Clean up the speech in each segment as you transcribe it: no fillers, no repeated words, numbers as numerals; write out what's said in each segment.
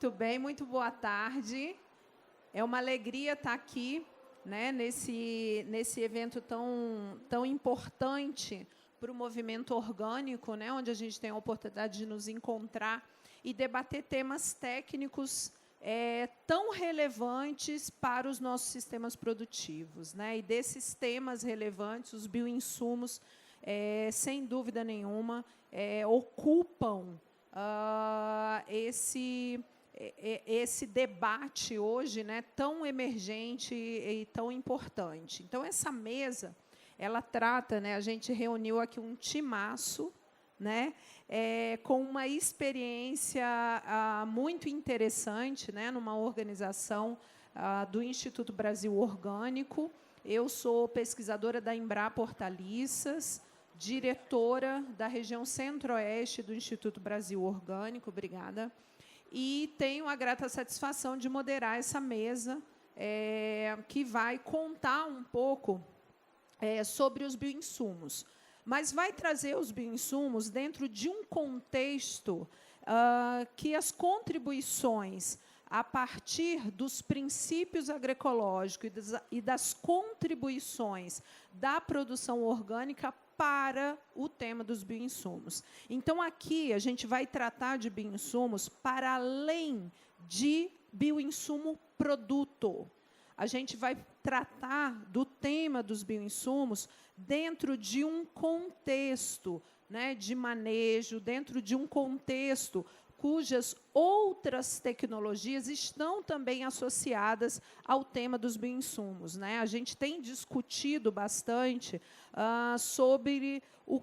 Muito bem, muito boa tarde. É uma alegria estar aqui, né, nesse evento tão importante para o movimento orgânico, né, onde a gente tem a oportunidade de nos encontrar e debater temas técnicos tão relevantes para os nossos sistemas produtivos, né? E desses temas relevantes, os bioinsumos, sem dúvida nenhuma, ocupam esse debate hoje, né, tão emergente e tão importante. Então, essa mesa, ela trata, né, a gente reuniu aqui um timaço, né, com uma experiência muito interessante, né, numa organização do Instituto Brasil Orgânico. Eu sou pesquisadora da Embrapa Hortaliças, diretora da região centro-oeste do Instituto Brasil Orgânico, obrigada, e tenho a grata satisfação de moderar essa mesa, que vai contar um pouco sobre os bioinsumos, mas vai trazer os bioinsumos dentro de um contexto que as contribuições a partir dos princípios agroecológicos e das contribuições da produção orgânica para o tema dos bioinsumos. Então, aqui, a gente vai tratar de bioinsumos para além de bioinsumo produto. A gente vai tratar do tema dos bioinsumos dentro de um contexto, né, de manejo, dentro de um contexto cujas outras tecnologias estão também associadas ao tema dos bioinsumos, né? A gente tem discutido bastante sobre o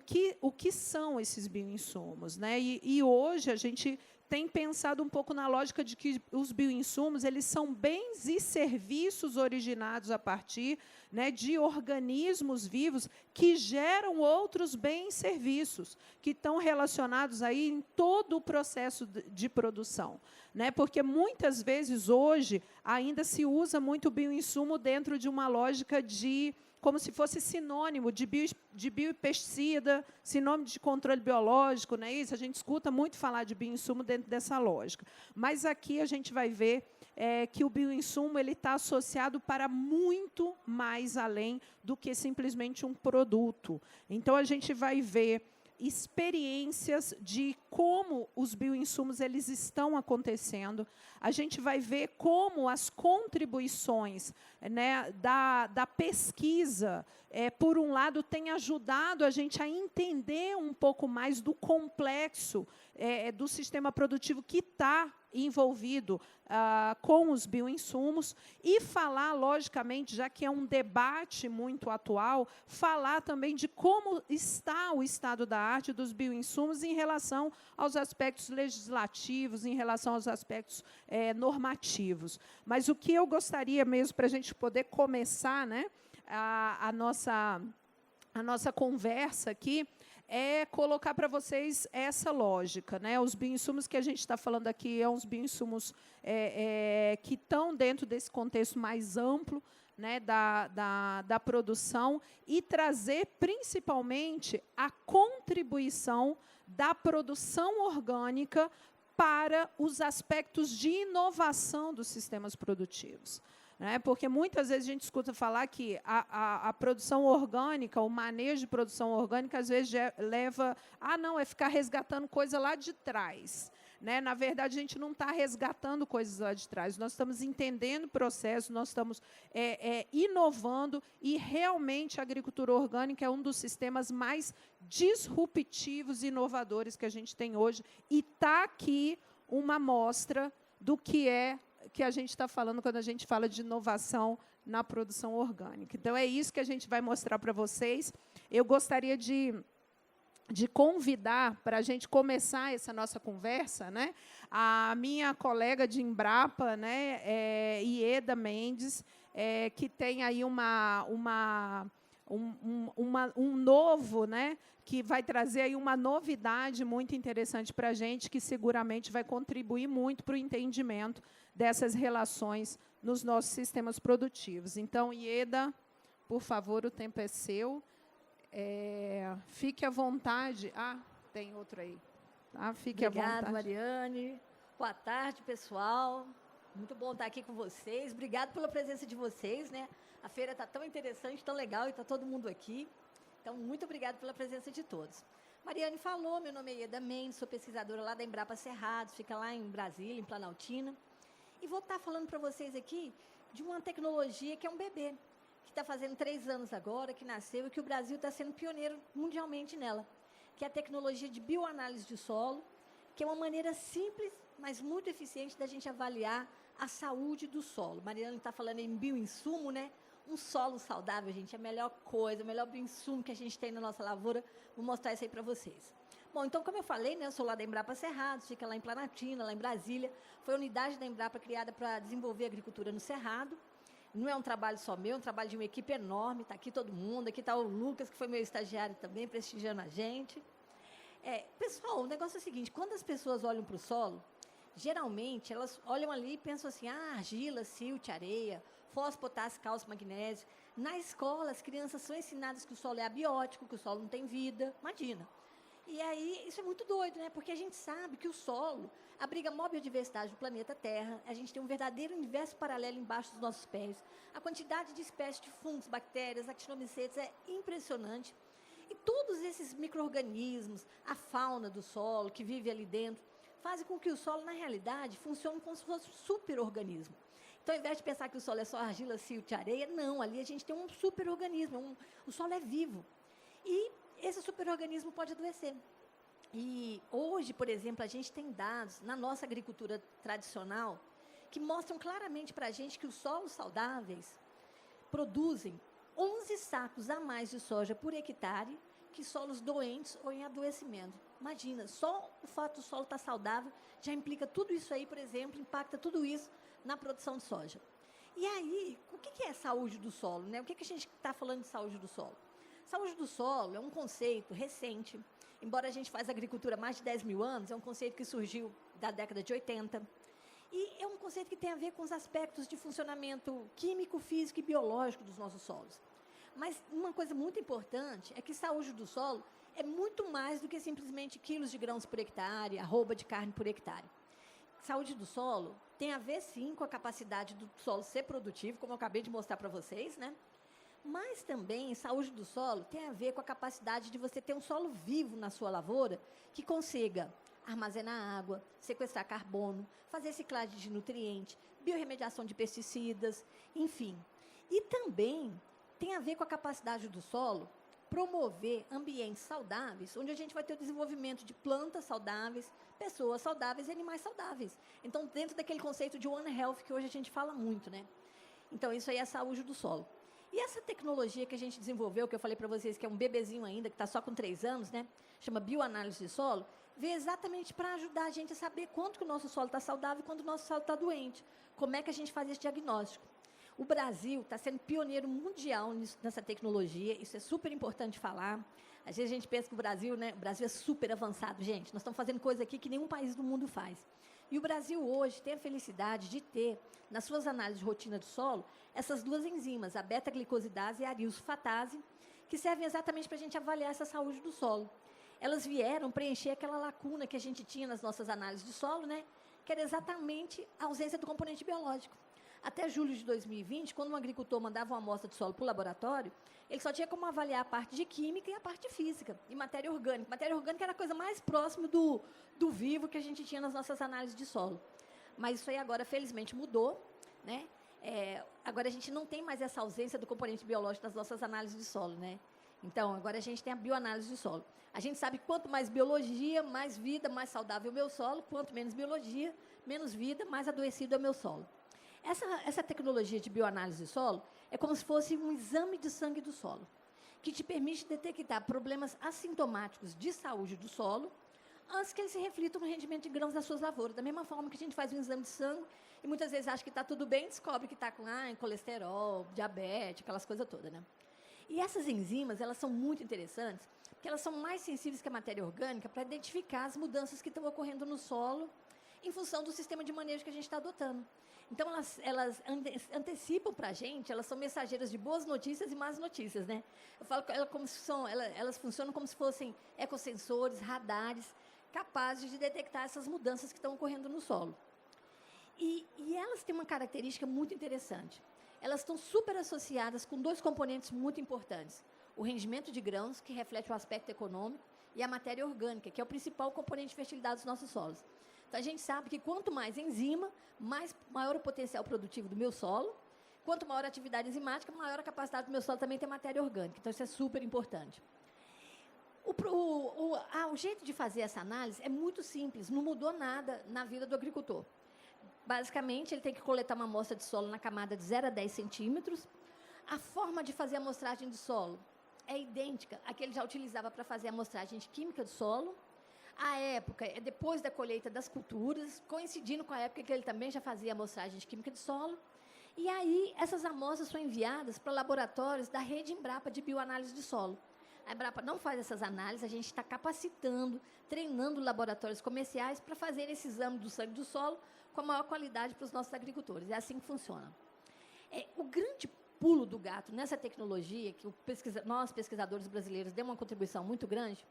que são esses bioinsumos, né? E hoje a gente tem pensado um pouco na lógica de que os bioinsumos eles são bens e serviços originados a partir, né, de organismos vivos que geram outros bens e serviços que estão relacionados aí em todo o processo de produção, né? Porque muitas vezes hoje ainda se usa muito o bioinsumo dentro de uma lógica de como se fosse sinônimo de biopesticida, sinônimo de controle biológico, não é isso? A gente escuta muito falar de bioinsumo dentro dessa lógica. Mas aqui a gente vai ver que o bioinsumo está associado para muito mais além do que simplesmente um produto. Então, a gente vai ver experiências de como os bioinsumos eles estão acontecendo. A gente vai ver como as contribuições, né, da pesquisa, por um lado, têm ajudado a gente a entender um pouco mais do complexo do sistema produtivo que está envolvido com os bioinsumos e falar, logicamente, já que é um debate muito atual, falar também de como está o estado da arte dos bioinsumos em relação aos aspectos legislativos, em relação aos aspectos normativos. Mas o que eu gostaria mesmo, para a gente poder começar, né, a nossa conversa aqui, colocar para vocês essa lógica, né? Os bioinsumos que a gente está falando aqui são os bioinsumos que estão dentro desse contexto mais amplo, né, da produção e trazer, principalmente, a contribuição da produção orgânica para os aspectos de inovação dos sistemas produtivos. Porque muitas vezes a gente escuta falar que a produção orgânica, o manejo de produção orgânica, às vezes leva não, é ficar resgatando coisa lá de trás. Né? Na verdade, a gente não está resgatando coisas lá de trás, nós estamos entendendo o processo, nós estamos inovando, e realmente a agricultura orgânica é um dos sistemas mais disruptivos e inovadores que a gente tem hoje, e está aqui uma amostra do que a gente está falando quando a gente fala de inovação na produção orgânica. Então, é isso que a gente vai mostrar para vocês. Eu gostaria de convidar, para a gente começar essa nossa conversa, né, a minha colega de Embrapa, né, Ieda Mendes, que tem aí um novo, né, que vai trazer aí uma novidade muito interessante para a gente, que seguramente vai contribuir muito para o entendimento dessas relações nos nossos sistemas produtivos. Então, Ieda, por favor, o tempo é seu. Fique à vontade. Tem outro aí. Tá? Fique à vontade. Obrigada, Mariane. Boa tarde, pessoal. Muito bom estar aqui com vocês. Obrigado pela presença de vocês, né? A feira está tão interessante, tão legal, e está todo mundo aqui. Então, muito obrigado pela presença de todos. Mariane falou, meu nome é Ieda Mendes, sou pesquisadora lá da Embrapa Cerrados, fica lá em Brasília, em Planaltina. E vou estar falando para vocês aqui de uma tecnologia que é um bebê, que está fazendo 3 anos agora, que nasceu e que o Brasil está sendo pioneiro mundialmente nela, que é a tecnologia de bioanálise de solo, que é uma maneira simples, mas muito eficiente da gente avaliar a saúde do solo. Mariana está falando em bioinsumo, né? Um solo saudável, gente, é a melhor coisa, o melhor bioinsumo que a gente tem na nossa lavoura. Vou mostrar isso aí para vocês. Bom, então, como eu falei, né, eu sou lá da Embrapa Cerrados, fica lá em Planaltina, lá em Brasília. Foi a unidade da Embrapa criada para desenvolver a agricultura no Cerrado. Não é um trabalho só meu, é um trabalho de uma equipe enorme. Está aqui todo mundo, aqui está o Lucas, que foi meu estagiário também, prestigiando a gente. Pessoal, o negócio é o seguinte, quando as pessoas olham para o solo, geralmente elas olham ali e pensam assim, argila, silt, areia, fósforo, potássio, cálcio, magnésio. Na escola, as crianças são ensinadas que o solo é abiótico, que o solo não tem vida, imagina. E aí, isso é muito doido, né? Porque a gente sabe que o solo abriga a maior biodiversidade do planeta Terra, a gente tem um verdadeiro universo paralelo embaixo dos nossos pés. A quantidade de espécies de fungos, bactérias, actinomicetos é impressionante. E todos esses micro-organismos, a fauna do solo que vive ali dentro, fazem com que o solo, na realidade, funcione como se fosse um super-organismo. Então, ao invés de pensar que o solo é só argila, silt, areia, não, ali a gente tem um super-organismo, o solo é vivo. E esse super-organismo pode adoecer. E hoje, por exemplo, a gente tem dados na nossa agricultura tradicional que mostram claramente para a gente que os solos saudáveis produzem 11 sacos a mais de soja por hectare que solos doentes ou em adoecimento. Imagina, só o fato do solo estar saudável já implica tudo isso aí, por exemplo, impacta tudo isso na produção de soja. E aí, o que é saúde do solo, né? O que a gente está falando de saúde do solo? Saúde do solo é um conceito recente, embora a gente faça agricultura há mais de 10 mil anos, é um conceito que surgiu da década de 80, e é um conceito que tem a ver com os aspectos de funcionamento químico, físico e biológico dos nossos solos. Mas uma coisa muito importante é que saúde do solo é muito mais do que simplesmente quilos de grãos por hectare, arroba de carne por hectare. Saúde do solo tem a ver, sim, com a capacidade do solo ser produtivo, como eu acabei de mostrar para vocês, né? Mas também, saúde do solo tem a ver com a capacidade de você ter um solo vivo na sua lavoura que consiga armazenar água, sequestrar carbono, fazer ciclagem de nutrientes, biorremediação de pesticidas, enfim. E também tem a ver com a capacidade do solo promover ambientes saudáveis, onde a gente vai ter o desenvolvimento de plantas saudáveis, pessoas saudáveis e animais saudáveis. Então, dentro daquele conceito de One Health que hoje a gente fala muito, né? Então, isso aí é a saúde do solo. E essa tecnologia que a gente desenvolveu, que eu falei para vocês que é um bebezinho ainda, que está só com 3 anos, né? Chama bioanálise de solo, veio exatamente para ajudar a gente a saber quanto que o nosso solo está saudável e quando o nosso solo está doente. Como é que a gente faz esse diagnóstico? O Brasil está sendo pioneiro mundial nessa tecnologia, isso é super importante falar. Às vezes a gente pensa que o Brasil, né? O Brasil é super avançado, gente. Nós estamos fazendo coisa aqui que nenhum país do mundo faz. E o Brasil hoje tem a felicidade de ter, nas suas análises de rotina do solo, essas 2 enzimas, a beta-glicosidase e a arilsulfatase, que servem exatamente para a gente avaliar essa saúde do solo. Elas vieram preencher aquela lacuna que a gente tinha nas nossas análises de solo, né? Que era exatamente a ausência do componente biológico. Até julho de 2020, quando um agricultor mandava uma amostra de solo para o laboratório, ele só tinha como avaliar a parte de química e a parte física, e matéria orgânica. Matéria orgânica era a coisa mais próxima do vivo que a gente tinha nas nossas análises de solo. Mas isso aí agora, felizmente, mudou, né? Agora a gente não tem mais essa ausência do componente biológico nas nossas análises de solo, né? Então, agora a gente tem a bioanálise de solo. A gente sabe que quanto mais biologia, mais vida, mais saudável é o meu solo, quanto menos biologia, menos vida, mais adoecido é o meu solo. Essa tecnologia de bioanálise de solo é como se fosse um exame de sangue do solo, que te permite detectar problemas assintomáticos de saúde do solo antes que eles se reflitam no rendimento de grãos das suas lavouras. Da mesma forma que a gente faz um exame de sangue e muitas vezes acha que está tudo bem, descobre que está com colesterol, diabetes, aquelas coisas todas, né? E essas enzimas, elas são muito interessantes, porque elas são mais sensíveis que a matéria orgânica para identificar as mudanças que estão ocorrendo no solo em função do sistema de manejo que a gente está adotando. Então, elas antecipam para a gente, elas são mensageiras de boas notícias e más notícias, né? Eu falo que elas funcionam como se fossem ecossensores, radares, capazes de detectar essas mudanças que estão ocorrendo no solo. E elas têm uma característica muito interessante. Elas estão super associadas com dois componentes muito importantes. O rendimento de grãos, que reflete o aspecto econômico, e a matéria orgânica, que é o principal componente de fertilidade dos nossos solos. Então, a gente sabe que quanto mais enzima, maior o potencial produtivo do meu solo. Quanto maior a atividade enzimática, maior a capacidade do meu solo também ter matéria orgânica. Então, isso é super importante. O jeito de fazer essa análise é muito simples, não mudou nada na vida do agricultor. Basicamente, ele tem que coletar uma amostra de solo na camada de 0 a 10 centímetros. A forma de fazer a amostragem de solo é idêntica à que ele já utilizava para fazer a amostragem de química do solo. A época é depois da colheita das culturas, coincidindo com a época que ele também já fazia a amostragem de química de solo. E aí, essas amostras são enviadas para laboratórios da rede Embrapa de bioanálise de solo. A Embrapa não faz essas análises, a gente está capacitando, treinando laboratórios comerciais para fazer esse exame do sangue do solo com a maior qualidade para os nossos agricultores. É assim que funciona. O grande pulo do gato nessa tecnologia, que nós, pesquisadores brasileiros, demos uma contribuição muito grande,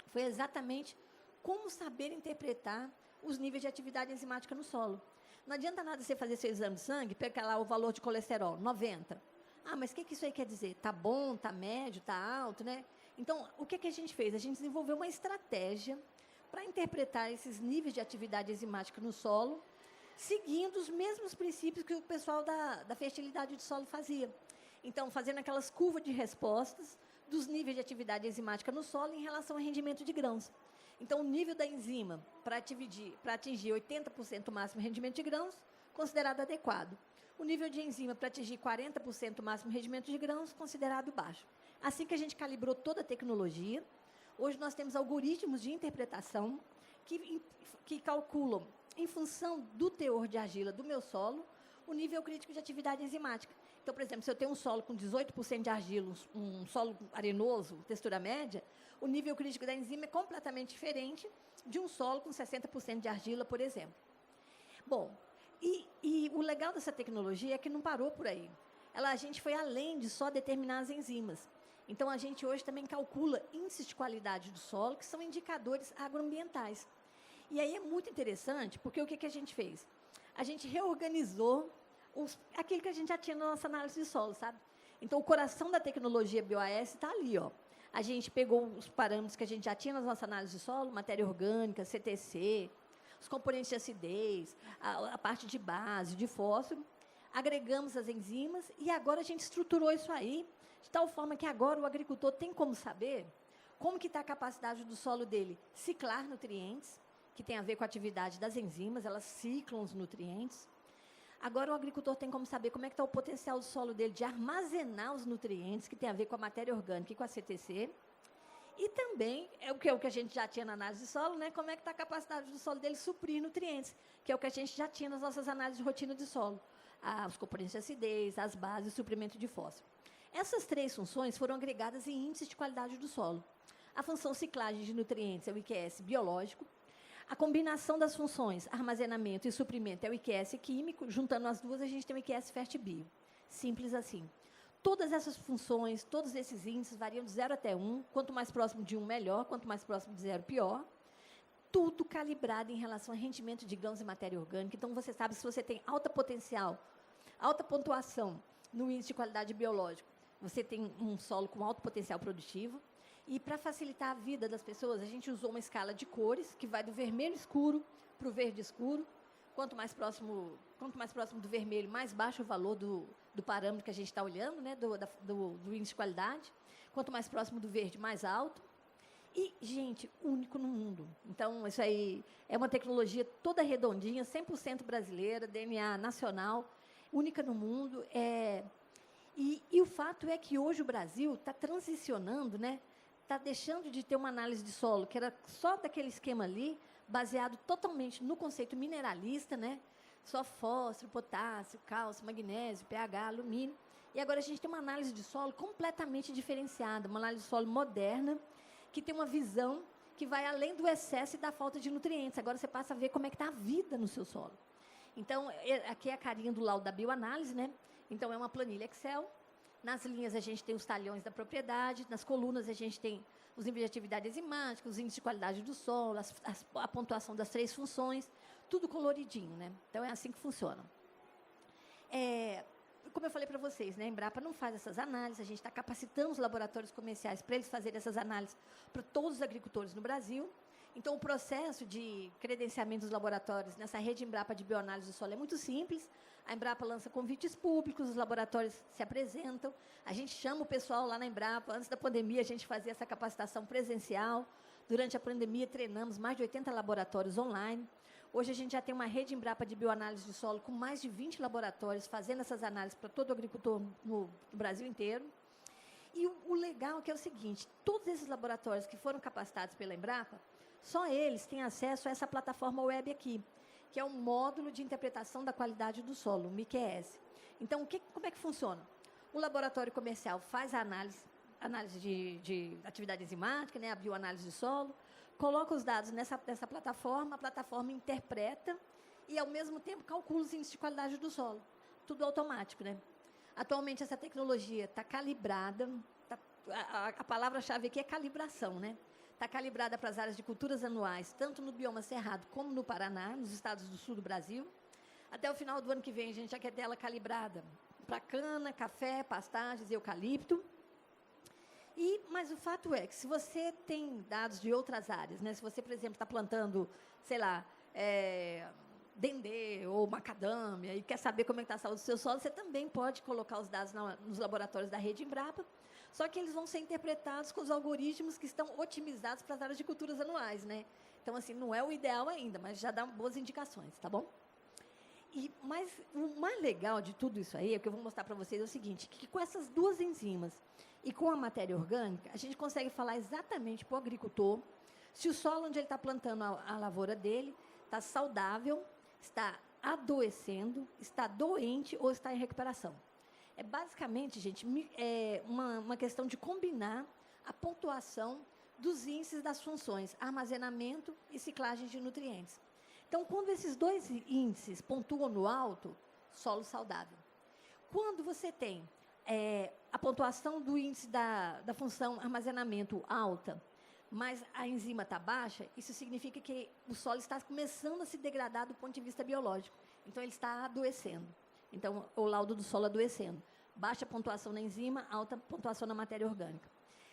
foi exatamente como saber interpretar os níveis de atividade enzimática no solo. Não adianta nada você fazer seu exame de sangue, pegar lá o valor de colesterol, 90. Ah, mas o que isso aí quer dizer? Está bom, está médio, está alto, né? Então, o que a gente fez? A gente desenvolveu uma estratégia para interpretar esses níveis de atividade enzimática no solo, seguindo os mesmos princípios que o pessoal da fertilidade do solo fazia. Então, fazendo aquelas curvas de respostas dos níveis de atividade enzimática no solo em relação ao rendimento de grãos. Então, o nível da enzima para atingir 80% o máximo rendimento de grãos, considerado adequado. O nível de enzima para atingir 40% o máximo rendimento de grãos, considerado baixo. Assim que a gente calibrou toda a tecnologia, hoje nós temos algoritmos de interpretação que calculam, em função do teor de argila do meu solo, o nível crítico de atividade enzimática. Então, por exemplo, se eu tenho um solo com 18% de argila, um solo arenoso, textura média, o nível crítico da enzima é completamente diferente de um solo com 60% de argila, por exemplo. Bom, e o legal dessa tecnologia é que não parou por aí. A gente foi além de só determinar as enzimas. Então, a gente hoje também calcula índices de qualidade do solo, que são indicadores agroambientais. E aí é muito interessante, porque o que a gente fez? A gente reorganizou aquilo que a gente já tinha na nossa análise de solo, sabe? Então, o coração da tecnologia BioAS está ali, ó. A gente pegou os parâmetros que a gente já tinha nas nossas análises de solo, matéria orgânica, CTC, os componentes de acidez, a parte de base, de fósforo, agregamos as enzimas e agora a gente estruturou isso aí de tal forma que agora o agricultor tem como saber como que está a capacidade do solo dele ciclar nutrientes, que tem a ver com a atividade das enzimas, elas ciclam os nutrientes. Agora o agricultor tem como saber como é que está o potencial do solo dele de armazenar os nutrientes, que tem a ver com a matéria orgânica e com a CTC. E também, é o que a gente já tinha na análise de solo, né? Como é que está a capacidade do solo dele suprir nutrientes, que é o que a gente já tinha nas nossas análises de rotina de solo. Os componentes de acidez, as bases, o suprimento de fósforo. Essas três funções foram agregadas em índices de qualidade do solo. A função ciclagem de nutrientes é o IQS biológico. A combinação das funções armazenamento e suprimento é o IQS químico. Juntando as duas, a gente tem o IQS FertBio. Simples assim. Todas essas funções, todos esses índices variam de 0 até 1. Quanto mais próximo de 1, melhor. Quanto mais próximo de 0, pior. Tudo calibrado em relação ao rendimento de grãos e matéria orgânica. Então, você sabe, se você tem alta potencial, alta pontuação no índice de qualidade biológica, você tem um solo com alto potencial produtivo. E, para facilitar a vida das pessoas, a gente usou uma escala de cores, que vai do vermelho escuro para o verde escuro. Quanto mais próximo do vermelho, mais baixo o valor do parâmetro que a gente está olhando, né, do índice de qualidade. Quanto mais próximo do verde, mais alto. E, gente, único no mundo. Então, isso aí é uma tecnologia toda redondinha, 100% brasileira, DNA nacional, única no mundo. E o fato é que hoje o Brasil está transicionando, né? Está deixando de ter uma análise de solo, que era só daquele esquema ali, baseado totalmente no conceito mineralista, né? Só fósforo, potássio, cálcio, magnésio, pH, alumínio. E agora a gente tem uma análise de solo completamente diferenciada, uma análise de solo moderna, que tem uma visão que vai além do excesso e da falta de nutrientes. Agora você passa a ver como é que está a vida no seu solo. Então, aqui é a carinha do laudo da bioanálise, né? Então, é uma planilha Excel, Nas linhas, a gente tem os talhões da propriedade. Nas colunas, a gente tem os níveis de atividade enzimática, os índices de qualidade do solo, a pontuação das 3 funções, tudo coloridinho, né? Então, é assim que funciona. Como eu falei para vocês, né, a Embrapa não faz essas análises, a gente está capacitando os laboratórios comerciais para eles fazerem essas análises para todos os agricultores no Brasil. Então, o processo de credenciamento dos laboratórios nessa rede Embrapa de bioanálise do solo é muito simples. A Embrapa lança convites públicos, os laboratórios se apresentam, a gente chama o pessoal lá na Embrapa. Antes da pandemia, a gente fazia essa capacitação presencial. Durante a pandemia, treinamos mais de 80 laboratórios online. Hoje, a gente já tem uma rede Embrapa de bioanálise de solo com mais de 20 laboratórios fazendo essas análises para todo o agricultor no Brasil inteiro. E o legal é o seguinte, todos esses laboratórios que foram capacitados pela Embrapa, só eles têm acesso a essa plataforma web aqui, que é um módulo de interpretação da qualidade do solo, o MIQS. Então, como é que funciona? O laboratório comercial faz a análise de atividade enzimática, né, a bioanálise de solo, coloca os dados nessa plataforma, a plataforma interpreta e, ao mesmo tempo, calcula os índices de qualidade do solo. Tudo automático, né? Atualmente, essa tecnologia está calibrada, a palavra-chave aqui é calibração, né? Está calibrada para as áreas de culturas anuais, tanto no bioma Cerrado como no Paraná, nos estados do sul do Brasil. Até o final do ano que vem, a gente já quer ter ela calibrada para cana, café, pastagens, eucalipto. Mas o fato é que, se você tem dados de outras áreas, né, se você, por exemplo, está plantando, sei lá, dendê ou macadâmia e quer saber como é que está a saúde do seu solo, você também pode colocar os dados nos laboratórios da rede Embrapa, só que eles vão ser interpretados com os algoritmos que estão otimizados para as áreas de culturas anuais, né? Então, assim, não é o ideal ainda, mas já dá boas indicações, tá bom? Mas o mais legal de tudo isso aí, o que eu vou mostrar para vocês é o seguinte, que com essas 2 enzimas e com a matéria orgânica, a gente consegue falar exatamente para o agricultor se o solo onde ele está plantando a lavoura dele está saudável, está adoecendo, está doente ou está em recuperação. É basicamente, gente, uma questão de combinar a pontuação dos índices das funções armazenamento e ciclagem de nutrientes. Então, quando esses 2 índices pontuam no alto, solo saudável. Quando você tem a pontuação do índice da função armazenamento alta, mas a enzima está baixa, isso significa que o solo está começando a se degradar do ponto de vista biológico. Então, ele está adoecendo. Então, o laudo do solo adoecendo. Baixa pontuação na enzima, alta pontuação na matéria orgânica.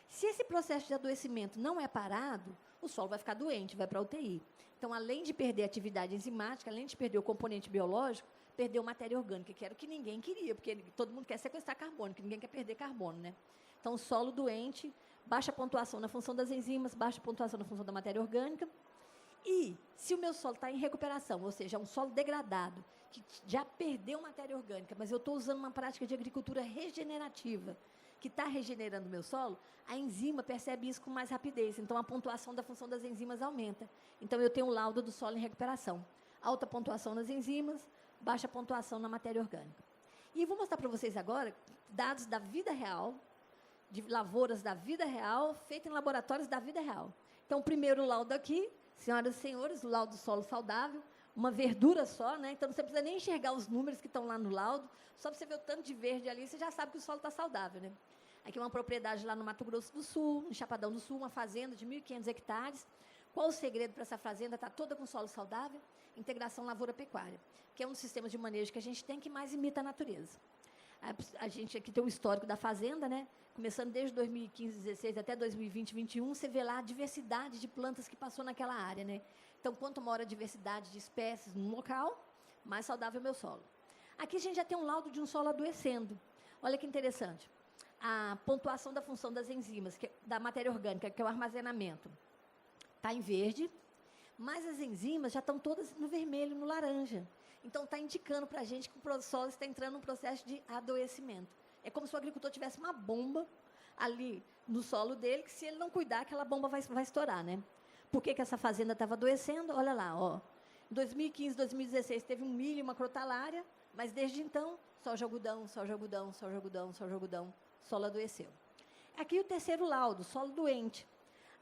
Se esse processo de adoecimento não é parado, o solo vai ficar doente, vai para a UTI. Então, além de perder a atividade enzimática, além de perder o componente biológico, perdeu matéria orgânica, que era o que ninguém queria, porque todo mundo quer sequestrar carbono, que ninguém quer perder carbono, né? Então, o solo doente, baixa pontuação na função das enzimas, baixa pontuação na função da matéria orgânica. E, se o meu solo está em recuperação, ou seja, um solo degradado, que já perdeu matéria orgânica, mas eu estou usando uma prática de agricultura regenerativa, que está regenerando o meu solo, a enzima percebe isso com mais rapidez. Então, a pontuação da função das enzimas aumenta. Então, eu tenho um laudo do solo em recuperação. Alta pontuação nas enzimas, baixa pontuação na matéria orgânica. E vou mostrar para vocês agora dados da vida real, de lavouras da vida real, feitas em laboratórios da vida real. Então, o primeiro laudo aqui, senhoras e senhores, o laudo do solo saudável, uma verdura só, né? Então, não você precisa nem enxergar os números que estão lá no laudo, só para você ver o tanto de verde ali, você já sabe que o solo está saudável, né? Aqui é uma propriedade lá no Mato Grosso do Sul, no Chapadão do Sul, uma fazenda de 1.500 hectares. Qual o segredo para essa fazenda? Está toda com solo saudável? Integração lavoura-pecuária, que é um dos sistemas de manejo que a gente tem que mais imita a natureza. A gente aqui tem o histórico da fazenda, né? Começando desde 2015, 16 até 2020, 21, você vê lá a diversidade de plantas que passou naquela área, né? Então, quanto maior a diversidade de espécies no local, mais saudável é o meu solo. Aqui a gente já tem um laudo de um solo adoecendo. Olha que interessante. A pontuação da função das enzimas, da matéria orgânica, que é o armazenamento, está em verde, mas as enzimas já estão todas no vermelho, no laranja. Então, está indicando para a gente que o solo está entrando num processo de adoecimento. É como se o agricultor tivesse uma bomba ali no solo dele, que se ele não cuidar, aquela bomba vai estourar, né? Por que essa fazenda estava adoecendo? Olha lá, ó. Em 2015, 2016, teve um milho e uma crotalária, mas desde então, soja, algodão, soja, algodão, soja, algodão, soja, algodão, solo adoeceu. Aqui o terceiro laudo, solo doente.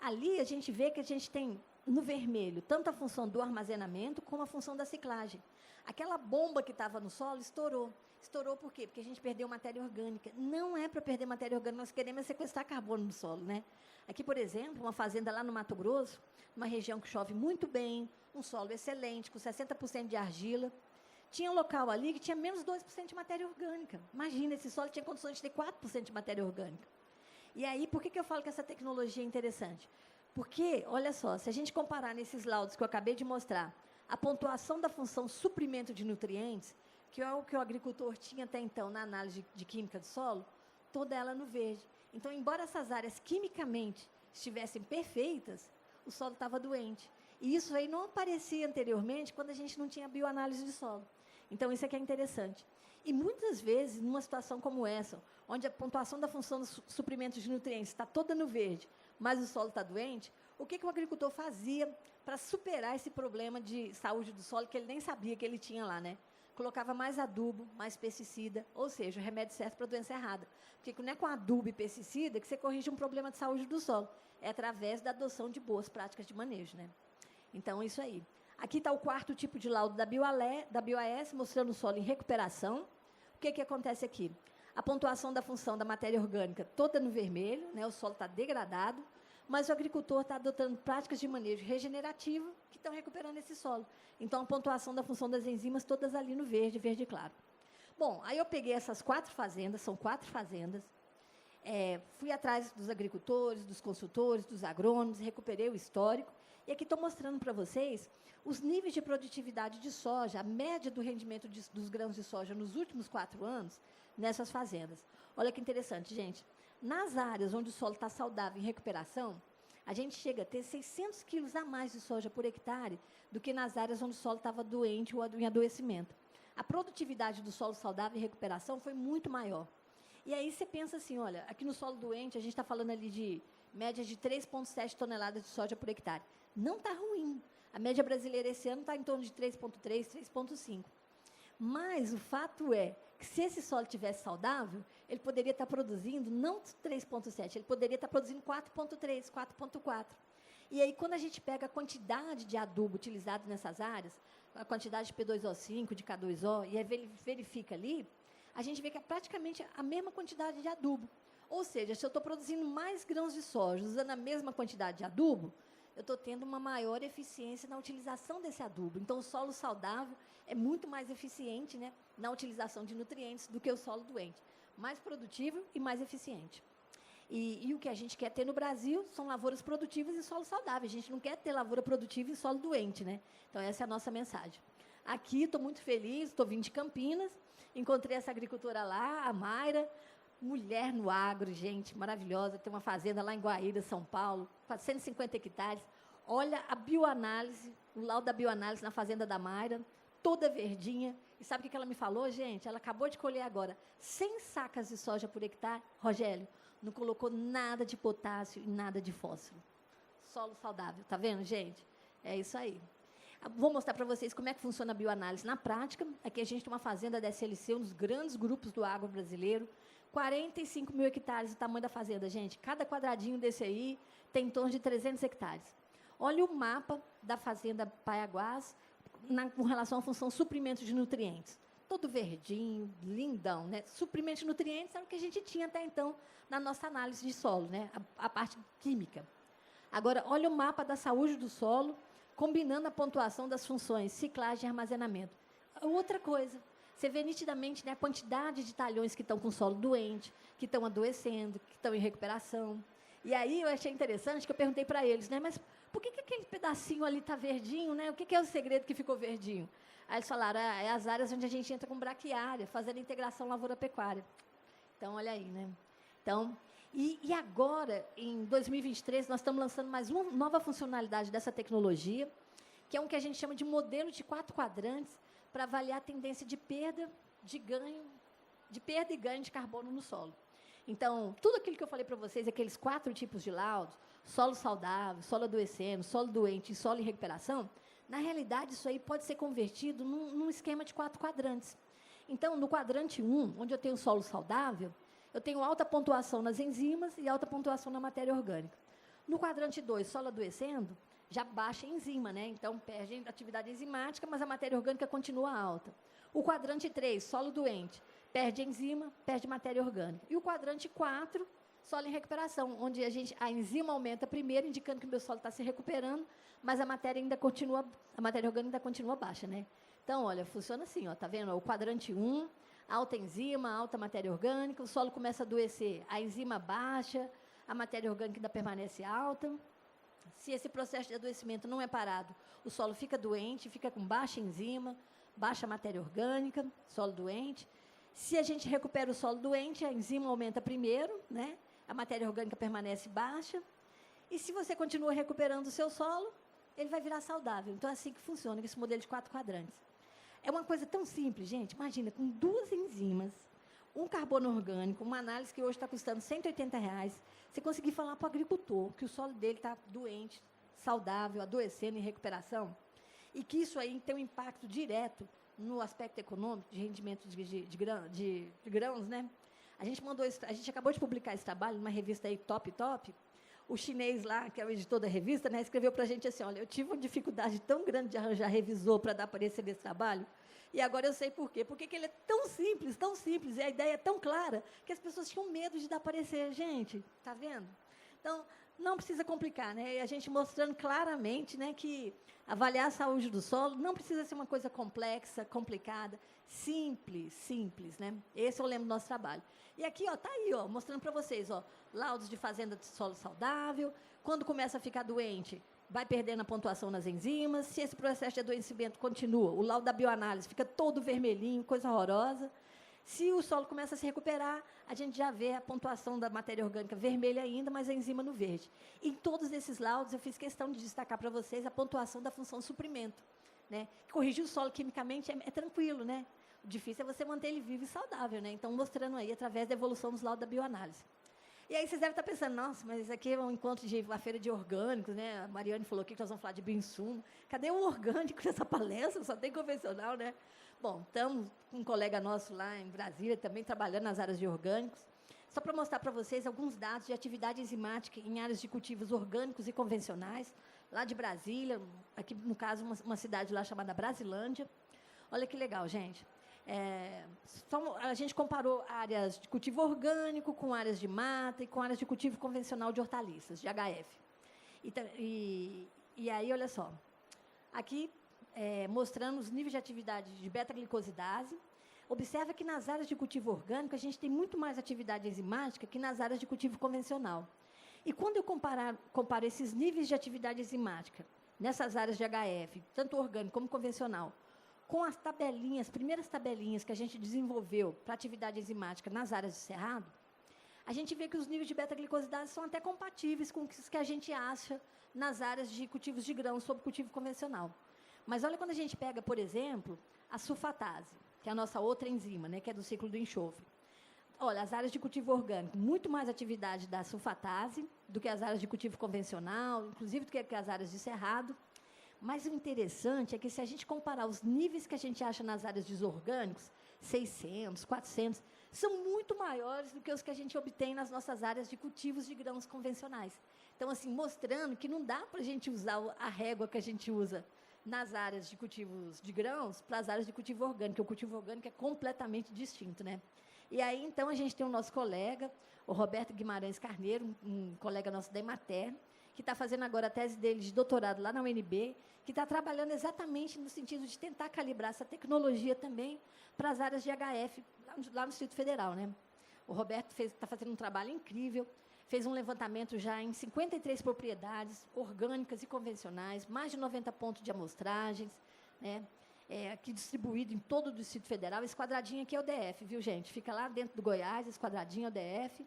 Ali a gente vê que a gente tem no vermelho tanto a função do armazenamento como a função da ciclagem. Aquela bomba que estava no solo estourou. Estourou por quê? Porque a gente perdeu matéria orgânica. Não é para perder matéria orgânica, nós queremos sequestrar carbono no solo, né? Aqui, por exemplo, uma fazenda lá no Mato Grosso, uma região que chove muito bem, um solo excelente, com 60% de argila. Tinha um local ali que tinha menos 2% de matéria orgânica. Imagina, esse solo tinha condições de ter 4% de matéria orgânica. E aí, por que eu falo que essa tecnologia é interessante? Porque, olha só, se a gente comparar nesses laudos que eu acabei de mostrar, a pontuação da função suprimento de nutrientes, que é o que o agricultor tinha até então na análise de química do solo, toda ela no verde. Então, embora essas áreas quimicamente estivessem perfeitas, o solo estava doente. E isso aí não aparecia anteriormente quando a gente não tinha bioanálise de solo. Então, isso aqui é interessante. E muitas vezes, numa situação como essa, onde a pontuação da função dos suprimentos de nutrientes está toda no verde, mas o solo está doente, o que o agricultor fazia para superar esse problema de saúde do solo que ele nem sabia que ele tinha lá, né? Colocava mais adubo, mais pesticida, ou seja, o remédio certo para a doença errada. Porque não é com adubo e pesticida que você corrige um problema de saúde do solo, é através da adoção de boas práticas de manejo, né? Então, isso aí. Aqui está o quarto tipo de laudo da BioAS, mostrando o solo em recuperação. O que acontece aqui? A pontuação da função da matéria orgânica toda no vermelho, né? O solo está degradado, mas o agricultor está adotando práticas de manejo regenerativo que estão recuperando esse solo. Então, a pontuação da função das enzimas todas ali no verde, verde claro. Bom, aí eu peguei essas 4 fazendas, são 4 fazendas, fui atrás dos agricultores, dos consultores, dos agrônomos, recuperei o histórico, e aqui estou mostrando para vocês os níveis de produtividade de soja, a média do rendimento dos grãos de soja nos últimos 4 anos nessas fazendas. Olha que interessante, gente. Nas áreas onde o solo está saudável em recuperação, a gente chega a ter 600 quilos a mais de soja por hectare do que nas áreas onde o solo estava doente ou em adoecimento. A produtividade do solo saudável em recuperação foi muito maior. E aí você pensa assim, olha, aqui no solo doente, a gente está falando ali de média de 3,7 toneladas de soja por hectare. Não está ruim. A média brasileira esse ano está em torno de 3,3, 3,5. Mas o fato é que se esse solo tivesse saudável, ele poderia estar produzindo não 3,7, ele poderia estar produzindo 4,3, 4,4. E aí, quando a gente pega a quantidade de adubo utilizado nessas áreas, a quantidade de P2O5, de K2O, e aí verifica ali, a gente vê que é praticamente a mesma quantidade de adubo. Ou seja, se eu estou produzindo mais grãos de soja usando a mesma quantidade de adubo, eu estou tendo uma maior eficiência na utilização desse adubo. Então, o solo saudável é muito mais eficiente, né, na utilização de nutrientes do que o solo doente. Mais produtivo e mais eficiente. E o que a gente quer ter no Brasil são lavouras produtivas e solo saudável. A gente não quer ter lavoura produtiva e solo doente, né? Então, essa é a nossa mensagem. Aqui, estou muito feliz, estou vindo de Campinas, encontrei essa agricultora lá, a Mayra, mulher no agro, gente, maravilhosa, tem uma fazenda lá em Guaíra, São Paulo, 450 hectares. Olha a bioanálise, o laudo da bioanálise na fazenda da Mayra, toda verdinha. E sabe o que ela me falou, gente? Ela acabou de colher agora 100 sacas de soja por hectare. Rogério, não colocou nada de potássio e nada de fósforo. Solo saudável, tá vendo, gente? É isso aí. Vou mostrar para vocês como é que funciona a bioanálise na prática. Aqui a gente tem uma fazenda da SLC, um dos grandes grupos do agro brasileiro. 45 mil hectares o tamanho da fazenda, gente. Cada quadradinho desse aí tem em torno de 300 hectares. Olha o mapa da fazenda Paiaguás com relação à função suprimento de nutrientes. Todo verdinho, lindão, né? Suprimento de nutrientes era o que a gente tinha até então na nossa análise de solo, né? A parte química. Agora, olha o mapa da saúde do solo, combinando a pontuação das funções ciclagem e armazenamento. Outra coisa, você vê nitidamente, né, a quantidade de talhões que estão com solo doente, que estão adoecendo, que estão em recuperação. E aí eu achei interessante que eu perguntei para eles, né, mas por que aquele pedacinho ali está verdinho, né? O que é o segredo que ficou verdinho? Aí eles falaram, é as áreas onde a gente entra com braquiária, fazendo integração lavoura-pecuária. Então, olha aí, né? Então, e agora, em 2023, nós estamos lançando mais uma nova funcionalidade dessa tecnologia, que é um que a gente chama de modelo de 4 quadrantes, para avaliar a tendência de perda e ganho de carbono no solo. Então, tudo aquilo que eu falei para vocês, aqueles 4 tipos de laudos, solo saudável, solo adoecendo, solo doente e solo em recuperação, na realidade, isso aí pode ser convertido num esquema de 4 quadrantes. Então, no quadrante 1, onde eu tenho solo saudável, eu tenho alta pontuação nas enzimas e alta pontuação na matéria orgânica. No quadrante 2, solo adoecendo, já baixa a enzima, né? Então, perde a atividade enzimática, mas a matéria orgânica continua alta. O quadrante 3, solo doente, perde a enzima, perde matéria orgânica. E o quadrante 4, solo em recuperação, onde a enzima aumenta primeiro, indicando que o meu solo está se recuperando, mas a matéria orgânica ainda continua baixa, né? Então, olha, funciona assim, ó, tá vendo? O quadrante 1, alta enzima, alta matéria orgânica, o solo começa a adoecer, a enzima baixa, a matéria orgânica ainda permanece alta. Se esse processo de adoecimento não é parado, o solo fica doente, fica com baixa enzima, baixa matéria orgânica, solo doente. Se a gente recupera o solo doente, a enzima aumenta primeiro, né? A matéria orgânica permanece baixa. E se você continua recuperando o seu solo, ele vai virar saudável. Então, é assim que funciona, esse modelo de 4 quadrantes. É uma coisa tão simples, gente. Imagina, com 2 enzimas, um carbono orgânico, uma análise que hoje está custando R$180, você conseguir falar para o agricultor que o solo dele está doente, saudável, adoecendo, em recuperação, e que isso aí tem um impacto direto no aspecto econômico, de rendimento de grãos, né? A gente acabou de publicar esse trabalho numa revista aí, Top. O chinês lá, que é o editor da revista, né, escreveu para a gente assim, olha, eu tive uma dificuldade tão grande de arranjar revisor para dar parecer nesse trabalho, e agora eu sei por quê. Porque ele é tão simples, e a ideia é tão clara, que as pessoas tinham medo de dar parecer. Gente, está vendo? Então, não precisa complicar, né? E a gente mostrando claramente, né, que avaliar a saúde do solo não precisa ser uma coisa complexa, complicada, simples, né? Esse é o lema do nosso trabalho. E aqui, ó, tá aí, ó, mostrando para vocês, ó, laudos de fazenda de solo saudável. Quando começa a ficar doente, vai perdendo a pontuação nas enzimas. Se esse processo de adoecimento continua, o laudo da bioanálise fica todo vermelhinho, coisa horrorosa. Se o solo começa a se recuperar, a gente já vê a pontuação da matéria orgânica vermelha ainda, mas a enzima no verde. Em todos esses laudos, eu fiz questão de destacar para vocês a pontuação da função suprimento, né? Corrigir o solo quimicamente é tranquilo, né? O difícil é você manter ele vivo e saudável, né? Então, mostrando aí, através da evolução dos laudos da bioanálise. E aí vocês devem estar pensando, nossa, mas isso aqui é um encontro de uma feira de orgânicos, né? A Mariane falou aqui que nós vamos falar de bioinsumo. Cadê o orgânico nessa palestra? Só tem convencional, né? Bom, estamos com um colega nosso lá em Brasília, também trabalhando nas áreas de orgânicos. Só para mostrar para vocês alguns dados de atividade enzimática em áreas de cultivos orgânicos e convencionais, lá de Brasília, aqui no caso uma cidade lá chamada Brasilândia. Olha que legal, gente. A gente comparou áreas de cultivo orgânico com áreas de mata e com áreas de cultivo convencional de hortaliças, de HF. E aí, olha só, aqui mostrando os níveis de atividade de beta-glicosidase. Observa que nas áreas de cultivo orgânico a gente tem muito mais atividade enzimática que nas áreas de cultivo convencional. E quando eu comparo esses níveis de atividade enzimática nessas áreas de HF, tanto orgânico como convencional, com as primeiras tabelinhas que a gente desenvolveu para atividade enzimática nas áreas de cerrado, a gente vê que os níveis de beta-glicosidase são até compatíveis com os que a gente acha nas áreas de cultivos de grãos sob cultivo convencional. Mas olha quando a gente pega, por exemplo, a sulfatase, que é a nossa outra enzima, né, que é do ciclo do enxofre. Olha, as áreas de cultivo orgânico, muito mais atividade da sulfatase do que as áreas de cultivo convencional, inclusive do que as áreas de cerrado. Mas o interessante é que, se a gente comparar os níveis que a gente acha nas áreas de orgânicos, 600, 400, são muito maiores do que os que a gente obtém nas nossas áreas de cultivos de grãos convencionais. Então, assim, mostrando que não dá para a gente usar a régua que a gente usa nas áreas de cultivos de grãos para as áreas de cultivo orgânico. O cultivo orgânico é completamente distinto, né? E aí, então, a gente tem o nosso colega, o Roberto Guimarães Carneiro, um colega nosso da Emater, que está fazendo agora a tese dele de doutorado lá na UNB, que está trabalhando exatamente no sentido de tentar calibrar essa tecnologia também para as áreas de HF, lá no Distrito Federal, né? O Roberto está fazendo um trabalho incrível, fez um levantamento já em 53 propriedades orgânicas e convencionais, mais de 90 pontos de amostragens, né? Aqui distribuído em todo o Distrito Federal. Esse quadradinho aqui é o DF, viu, gente? Fica lá dentro do Goiás, esse quadradinho é o DF,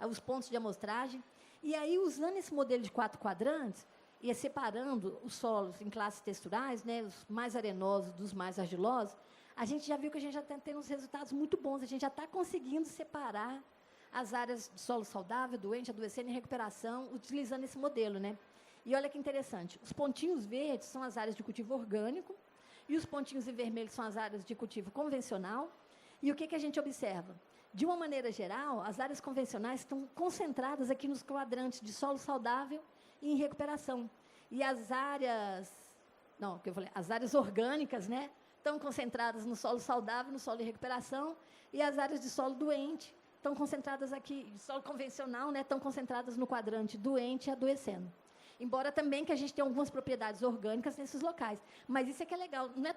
os pontos de amostragem. E aí, usando esse modelo de 4 quadrantes, e separando os solos em classes texturais, né, os mais arenosos dos mais argilosos, a gente já viu que a gente já está tendo uns resultados muito bons. A gente já está conseguindo separar as áreas de solo saudável, doente, adoecendo e recuperação, utilizando esse modelo, né? E olha que interessante, os pontinhos verdes são as áreas de cultivo orgânico e os pontinhos em vermelho são as áreas de cultivo convencional. E o que a gente observa? De uma maneira geral, as áreas convencionais estão concentradas aqui nos quadrantes de solo saudável e em recuperação. E as áreas, não, que eu falei, as áreas orgânicas, né, estão concentradas no solo saudável, no solo de recuperação, e as áreas de solo doente estão concentradas aqui, de solo convencional, né, estão concentradas no quadrante doente e adoecendo. Embora também que a gente tenha algumas propriedades orgânicas nesses locais. Mas isso é que é legal, não é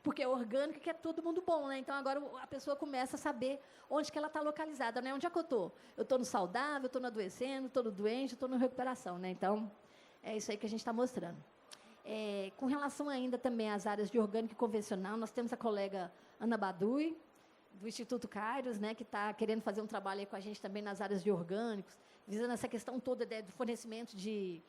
porque é orgânico que é todo mundo bom, né? Então, agora a pessoa começa a saber onde que ela está localizada, né? Onde é que eu estou? Eu estou no saudável, estou no adoecendo, estou no doente, estou na recuperação, né? Então, é isso aí que a gente está mostrando. Com relação ainda também às áreas de orgânico e convencional, nós temos a colega Ana Badui, do Instituto Kairos, né, que está querendo fazer um trabalho aí com a gente também nas áreas de orgânicos, visando essa questão toda do fornecimento de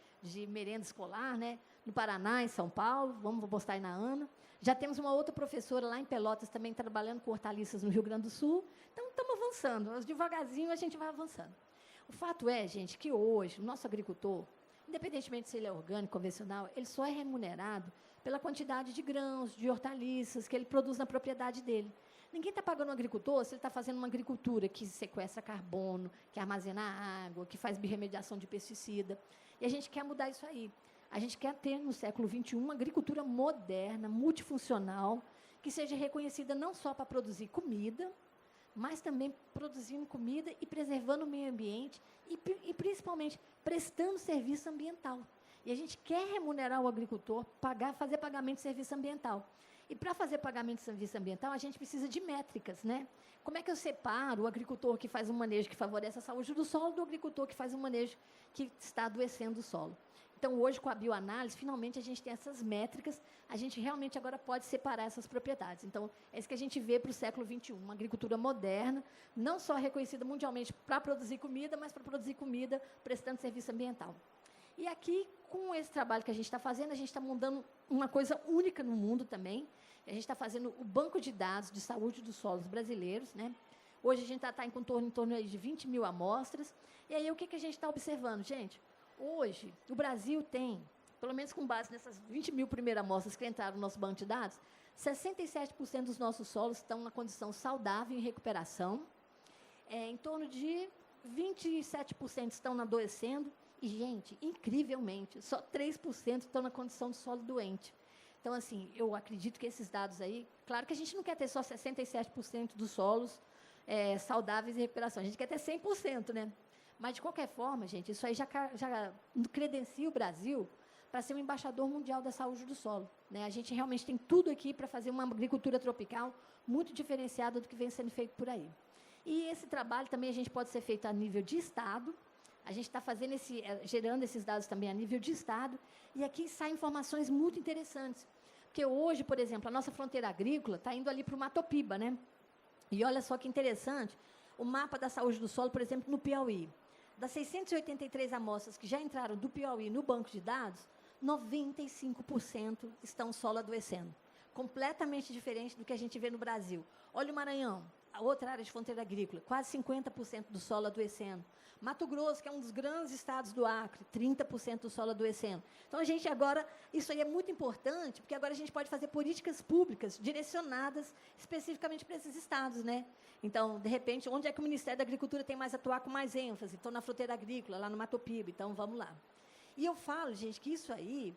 merenda escolar, né, no Paraná, em São Paulo. Vou postar aí na Ana. Já temos uma outra professora lá em Pelotas também trabalhando com hortaliças no Rio Grande do Sul. Então, estamos avançando. Devagarzinho, a gente vai avançando. O fato é, gente, que hoje o nosso agricultor, independentemente se ele é orgânico, convencional, ele só é remunerado pela quantidade de grãos, de hortaliças que ele produz na propriedade dele. Ninguém está pagando o agricultor se ele está fazendo uma agricultura que sequestra carbono, que armazena água, que faz birremediação de pesticida. E a gente quer mudar isso aí. A gente quer ter, no século XXI, uma agricultura moderna, multifuncional, que seja reconhecida não só para produzir comida, mas também produzindo comida e preservando o meio ambiente e principalmente, prestando serviço ambiental. E a gente quer remunerar o agricultor, fazer pagamento de serviço ambiental. E para fazer pagamento de serviço ambiental, a gente precisa de métricas, né? Como é que eu separo o agricultor que faz um manejo que favorece a saúde do solo do agricultor que faz um manejo que está adoecendo o solo? Então, hoje, com a bioanálise, finalmente a gente tem essas métricas, a gente realmente agora pode separar essas propriedades. Então, é isso que a gente vê para o século XXI, uma agricultura moderna, não só reconhecida mundialmente para produzir comida, mas para produzir comida prestando serviço ambiental. E aqui, com esse trabalho que a gente está fazendo, a gente está montando uma coisa única no mundo também. A gente está fazendo o banco de dados de saúde dos solos brasileiros, né? Hoje a gente está em torno aí de 20 mil amostras. E aí, o que a gente está observando, gente? Hoje, o Brasil tem, pelo menos com base nessas 20 mil primeiras amostras que entraram no nosso banco de dados, 67% dos nossos solos estão na condição saudável em recuperação, em torno de 27% estão adoecendo, e, gente, incrivelmente, só 3% estão na condição de solo doente. Então, assim, eu acredito que esses dados aí, claro que a gente não quer ter só 67% dos solos saudáveis em recuperação, a gente quer ter 100%, né? Mas, de qualquer forma, gente, isso aí já credencia o Brasil para ser um embaixador mundial da saúde do solo, né? A gente realmente tem tudo aqui para fazer uma agricultura tropical muito diferenciada do que vem sendo feito por aí. E esse trabalho também a gente pode ser feito a nível de Estado. A gente está fazendo gerando esses dados também a nível de Estado, e aqui saem informações muito interessantes. Porque hoje, por exemplo, a nossa fronteira agrícola está indo ali para o Matopiba, né? E olha só que interessante, o mapa da saúde do solo, por exemplo, no Piauí. Das 683 amostras que já entraram do Piauí no banco de dados, 95% estão solo adoecendo. Completamente diferente do que a gente vê no Brasil. Olha o Maranhão, a outra área de fronteira agrícola, quase 50% do solo adoecendo. Mato Grosso, que é um dos grandes estados do Acre, 30% do solo adoecendo. Então, a gente agora, isso aí é muito importante, porque agora a gente pode fazer políticas públicas direcionadas especificamente para esses estados, né? Então, de repente, onde é que o Ministério da Agricultura tem mais atuar com mais ênfase? Então, na fronteira agrícola, lá no Matopiba. Então, vamos lá. E eu falo, gente, que isso aí,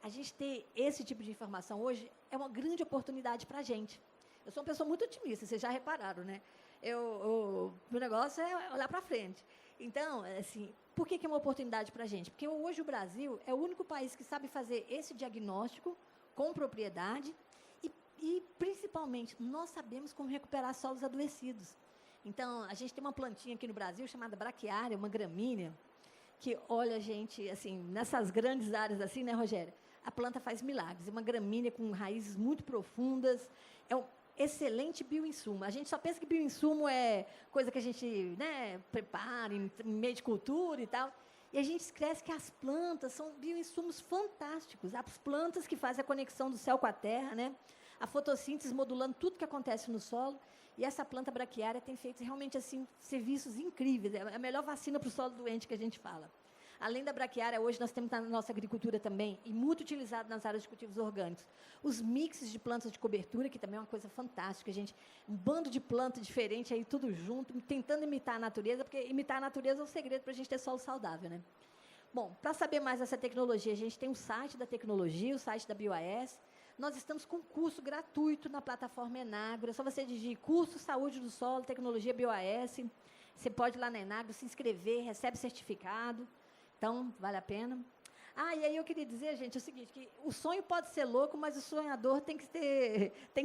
a gente ter esse tipo de informação hoje é uma grande oportunidade para a gente. Eu sou uma pessoa muito otimista, vocês já repararam, né? Meu negócio é olhar para frente. Então, assim, por que é uma oportunidade para a gente? Porque hoje o Brasil é o único país que sabe fazer esse diagnóstico com propriedade e principalmente, nós sabemos como recuperar solos adoecidos. Então, a gente tem uma plantinha aqui no Brasil chamada braquiária, uma gramínea, que, olha, gente, assim, nessas grandes áreas assim, né, Rogério? A planta faz milagres. É uma gramínea com raízes muito profundas, é um excelente bioinsumo. A gente só pensa que bioinsumo é coisa que a gente, né, prepara em meio de cultura e tal. E a gente esquece que as plantas são bioinsumos fantásticos. As plantas que fazem a conexão do céu com a terra, né? A fotossíntese modulando tudo que acontece no solo. E essa planta braquiária tem feito realmente assim, serviços incríveis. É a melhor vacina para o solo doente que a gente fala. Além da braquiária, hoje nós temos na nossa agricultura também, e muito utilizado nas áreas de cultivos orgânicos, os mixes de plantas de cobertura, que também é uma coisa fantástica, gente. Um bando de plantas diferentes aí, tudo junto, tentando imitar a natureza, porque imitar a natureza é o segredo para a gente ter solo saudável, né? Bom, para saber mais dessa tecnologia, a gente tem o site da tecnologia, o site da BioAS. Nós estamos com um curso gratuito na plataforma Enagro. É só você digitar curso Saúde do Solo, Tecnologia BioAS. Você pode ir lá na Enagro, se inscrever, recebe certificado. Então, vale a pena. E aí eu queria dizer, gente, o seguinte, que o sonho pode ser louco, mas o sonhador tem que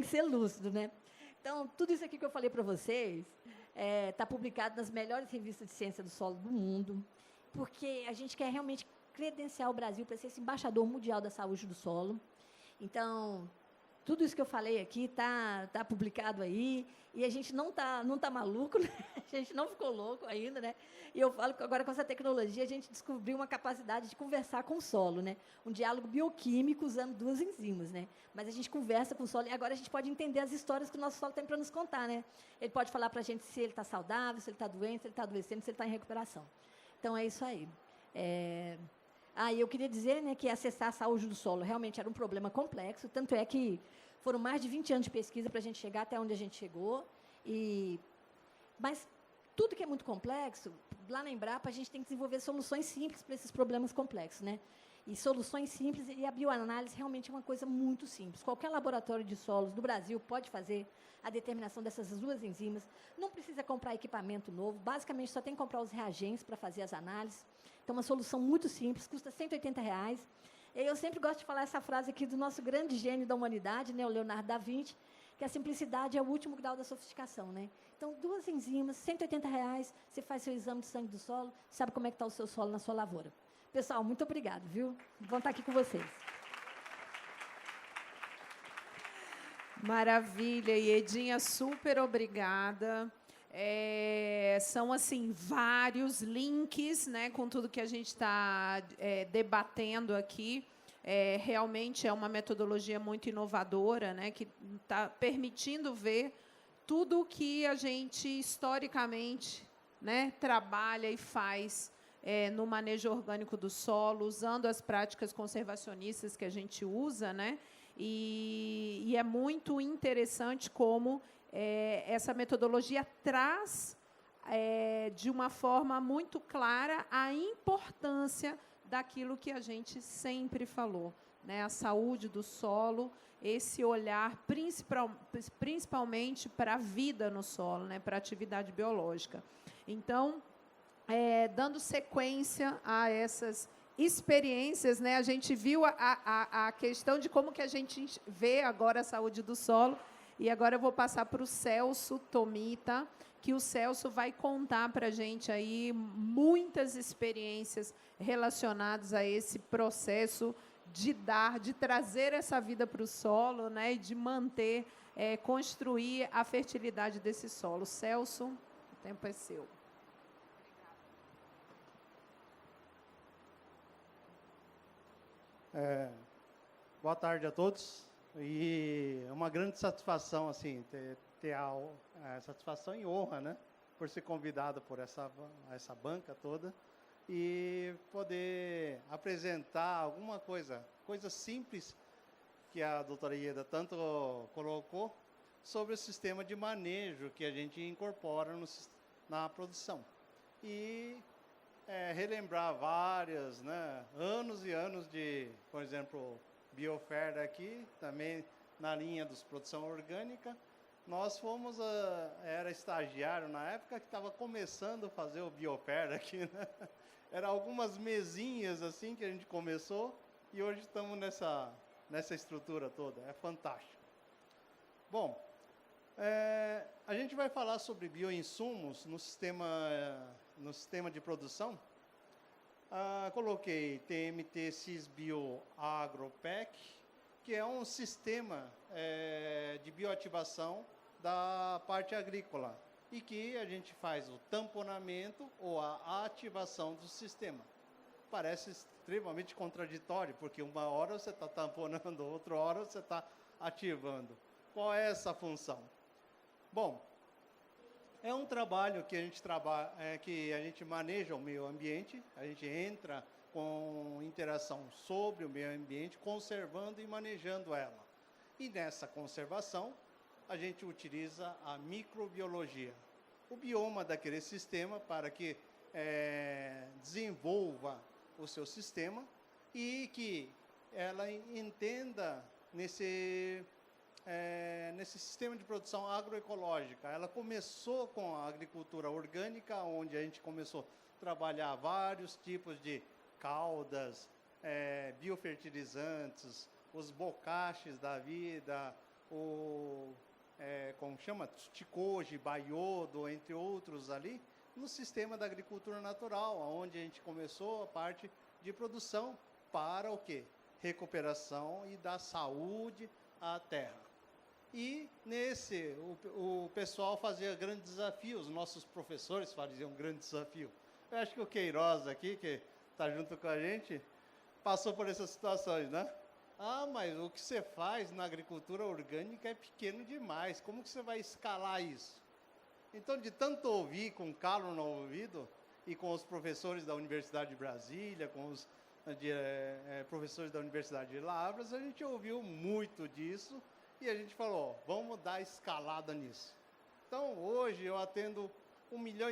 ser lúcido, né? Então, tudo isso aqui que eu falei para vocês está publicado nas melhores revistas de ciência do solo do mundo, porque a gente quer realmente credenciar o Brasil para ser esse embaixador mundial da saúde do solo. Então, tudo isso que eu falei aqui está publicado aí, e a gente não tá maluco, né? A gente não ficou louco ainda, né? E eu falo que agora, com essa tecnologia, a gente descobriu uma capacidade de conversar com o solo, né? Um diálogo bioquímico usando 2 enzimas, né? Mas a gente conversa com o solo, e agora a gente pode entender as histórias que o nosso solo tem para nos contar, né? Ele pode falar para a gente se ele está saudável, se ele está doente, se ele está adoecendo, se ele está em recuperação. Então, é isso aí. E eu queria dizer, né, que acessar a saúde do solo realmente era um problema complexo, tanto é que foram mais de 20 anos de pesquisa para a gente chegar até onde a gente chegou. Mas tudo que é muito complexo, lá na Embrapa, a gente tem que desenvolver soluções simples para esses problemas complexos, né? E soluções simples, e a bioanálise realmente é uma coisa muito simples. Qualquer laboratório de solos do Brasil pode fazer a determinação dessas 2 enzimas. Não precisa comprar equipamento novo, basicamente só tem que comprar os reagentes para fazer as análises. Então, uma solução muito simples, custa R$180. E eu sempre gosto de falar essa frase aqui do nosso grande gênio da humanidade, né, o Leonardo da Vinci, que a simplicidade é o último grau da sofisticação, né? Então, 2 enzimas, R$180, você faz seu exame de sangue do solo, sabe como é que está o seu solo na sua lavoura. Pessoal, muito obrigado, viu? Vamos estar aqui com vocês. Maravilha, e Edinha, super obrigada. São, assim, vários links, né, com tudo que a gente está debatendo aqui. Realmente é uma metodologia muito inovadora, né, que está permitindo ver tudo o que a gente, historicamente, né, trabalha e faz no manejo orgânico do solo, usando as práticas conservacionistas que a gente usa, né, e é muito interessante como essa metodologia traz, de uma forma muito clara, a importância daquilo que a gente sempre falou, né? A saúde do solo, esse olhar principalmente para a vida no solo, né? Para a atividade biológica. Então, dando sequência a essas experiências, né? A gente viu a questão de como que a gente vê agora a saúde do solo, e agora eu vou passar para o Celso Tomita, que o Celso vai contar para a gente aí muitas experiências relacionadas a esse processo de trazer essa vida para o solo, né, e de manter, construir a fertilidade desse solo. Celso, o tempo é seu. Boa tarde a todos. E é uma grande satisfação, assim, ter a satisfação e honra, né, por ser convidado por essa banca toda e poder apresentar alguma coisa simples que a doutora Ieda tanto colocou sobre o sistema de manejo que a gente incorpora na produção. E relembrar vários, né, anos e anos de, por exemplo, Bioferda aqui, também na linha dos produção orgânica. Nós fomos, era estagiário na época que estava começando a fazer o Bioferda aqui, né? Era algumas mesinhas assim que a gente começou e hoje estamos nessa estrutura toda, é fantástico. Bom, a gente vai falar sobre bioinsumos no sistema de produção. Coloquei TMT Cisbio AgroPack, que é um sistema de bioativação da parte agrícola e que a gente faz o tamponamento ou a ativação do sistema. Parece extremamente contraditório, porque uma hora você está tamponando, outra hora você está ativando. Qual é essa função? Bom, é um trabalho que a gente maneja o meio ambiente, a gente entra com interação sobre o meio ambiente, conservando e manejando ela. E nessa conservação, a gente utiliza a microbiologia, o bioma daquele sistema, para que desenvolva o seu sistema e que ela entenda nesse sistema de produção agroecológica. Ela começou com a agricultura orgânica, onde a gente começou a trabalhar vários tipos de caudas, biofertilizantes, os bocaches da vida, como chama? Ticoje, baiodo, entre outros ali, no sistema da agricultura natural, onde a gente começou a parte de produção para o quê? Recuperação e dar saúde à terra. E o pessoal fazia grandes desafios, nossos professores faziam um grande desafio. Eu acho que o Queiroz aqui, que está junto com a gente, passou por essas situações, né? Ah, mas o que você faz na agricultura orgânica é pequeno demais, como que você vai escalar isso? Então, de tanto ouvir com calo no ouvido, e com os professores da Universidade de Brasília, com os professores da Universidade de Lavras, a gente ouviu muito disso, e a gente falou, vamos dar escalada nisso. Então, hoje eu atendo 1,5 milhão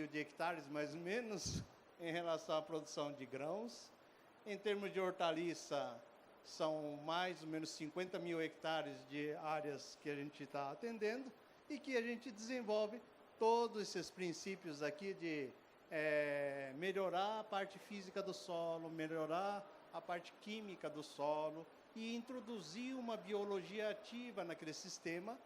de hectares, mais ou menos, em relação à produção de grãos. Em termos de hortaliça, são mais ou menos 50 mil hectares de áreas que a gente está atendendo e que a gente desenvolve todos esses princípios aqui de melhorar a parte física do solo, melhorar a parte química do solo e introduzir uma biologia ativa naquele sistema,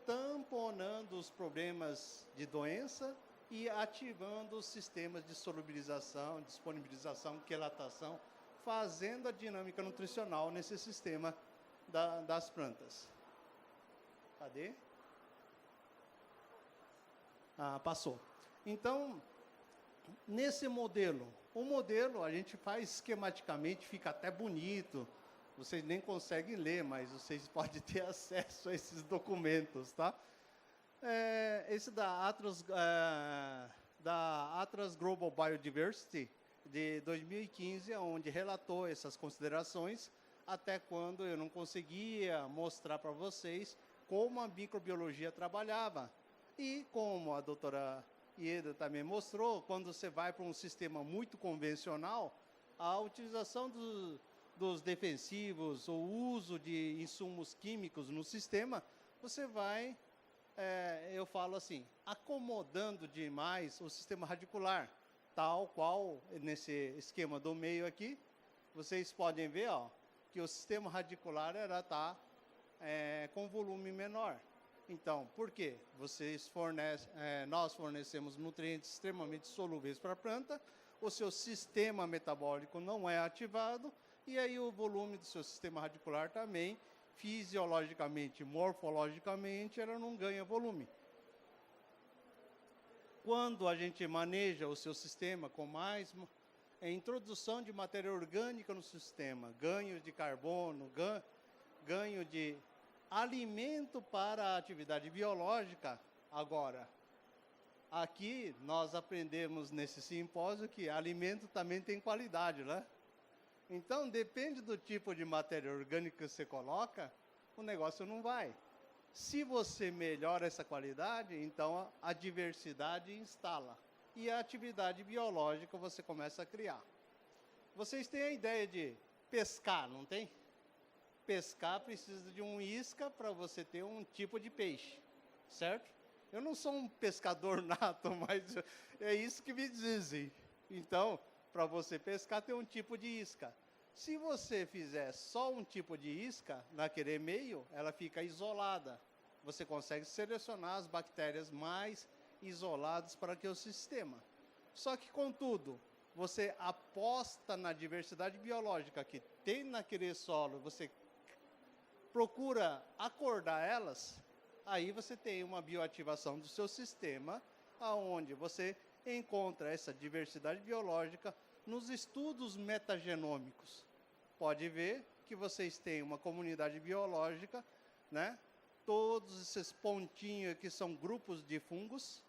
tamponando os problemas de doença e ativando os sistemas de solubilização, disponibilização, quelatação, fazendo a dinâmica nutricional nesse sistema das plantas. Cadê? Ah, passou. Então, nesse modelo, o modelo a gente faz esquematicamente, fica até bonito, vocês nem conseguem ler, mas vocês podem ter acesso a esses documentos, tá? Esse da Atlas Global Biodiversity, de 2015, onde relatou essas considerações, até quando eu não conseguia mostrar para vocês como a microbiologia trabalhava. E como a doutora Ieda também mostrou, quando você vai para um sistema muito convencional, a utilização dos defensivos, o uso de insumos químicos no sistema, você vai, eu falo assim, acomodando demais o sistema radicular, tal qual nesse esquema do meio aqui, vocês podem ver que o sistema radicular está com volume menor. Então, por quê? Nós fornecemos nutrientes extremamente solúveis para a planta, o seu sistema metabólico não é ativado, e aí o volume do seu sistema radicular também, fisiologicamente, morfologicamente, ela não ganha volume. Quando a gente maneja o seu sistema com mais introdução de matéria orgânica no sistema, ganho de carbono, ganho de alimento para a atividade biológica. Agora, aqui nós aprendemos nesse simpósio que alimento também tem qualidade, né? Então, depende do tipo de matéria orgânica que você coloca, o negócio não vai. Se você melhora essa qualidade, então a diversidade instala. E a atividade biológica você começa a criar. Vocês têm a ideia de pescar, não tem? Pescar precisa de um isca para você ter um tipo de peixe, certo? Eu não sou um pescador nato, mas é isso que me dizem. Então, para você pescar, tem um tipo de isca. Se você fizer só um tipo de isca, naquele meio, ela fica isolada. Você consegue selecionar as bactérias mais isoladas para aquele sistema. Só que, contudo, você aposta na diversidade biológica que tem naquele solo, você procura acordar elas, aí você tem uma bioativação do seu sistema, aonde você encontra essa diversidade biológica nos estudos metagenômicos. Pode ver que vocês têm uma comunidade biológica, né? Todos esses pontinhos aqui são grupos de fungos,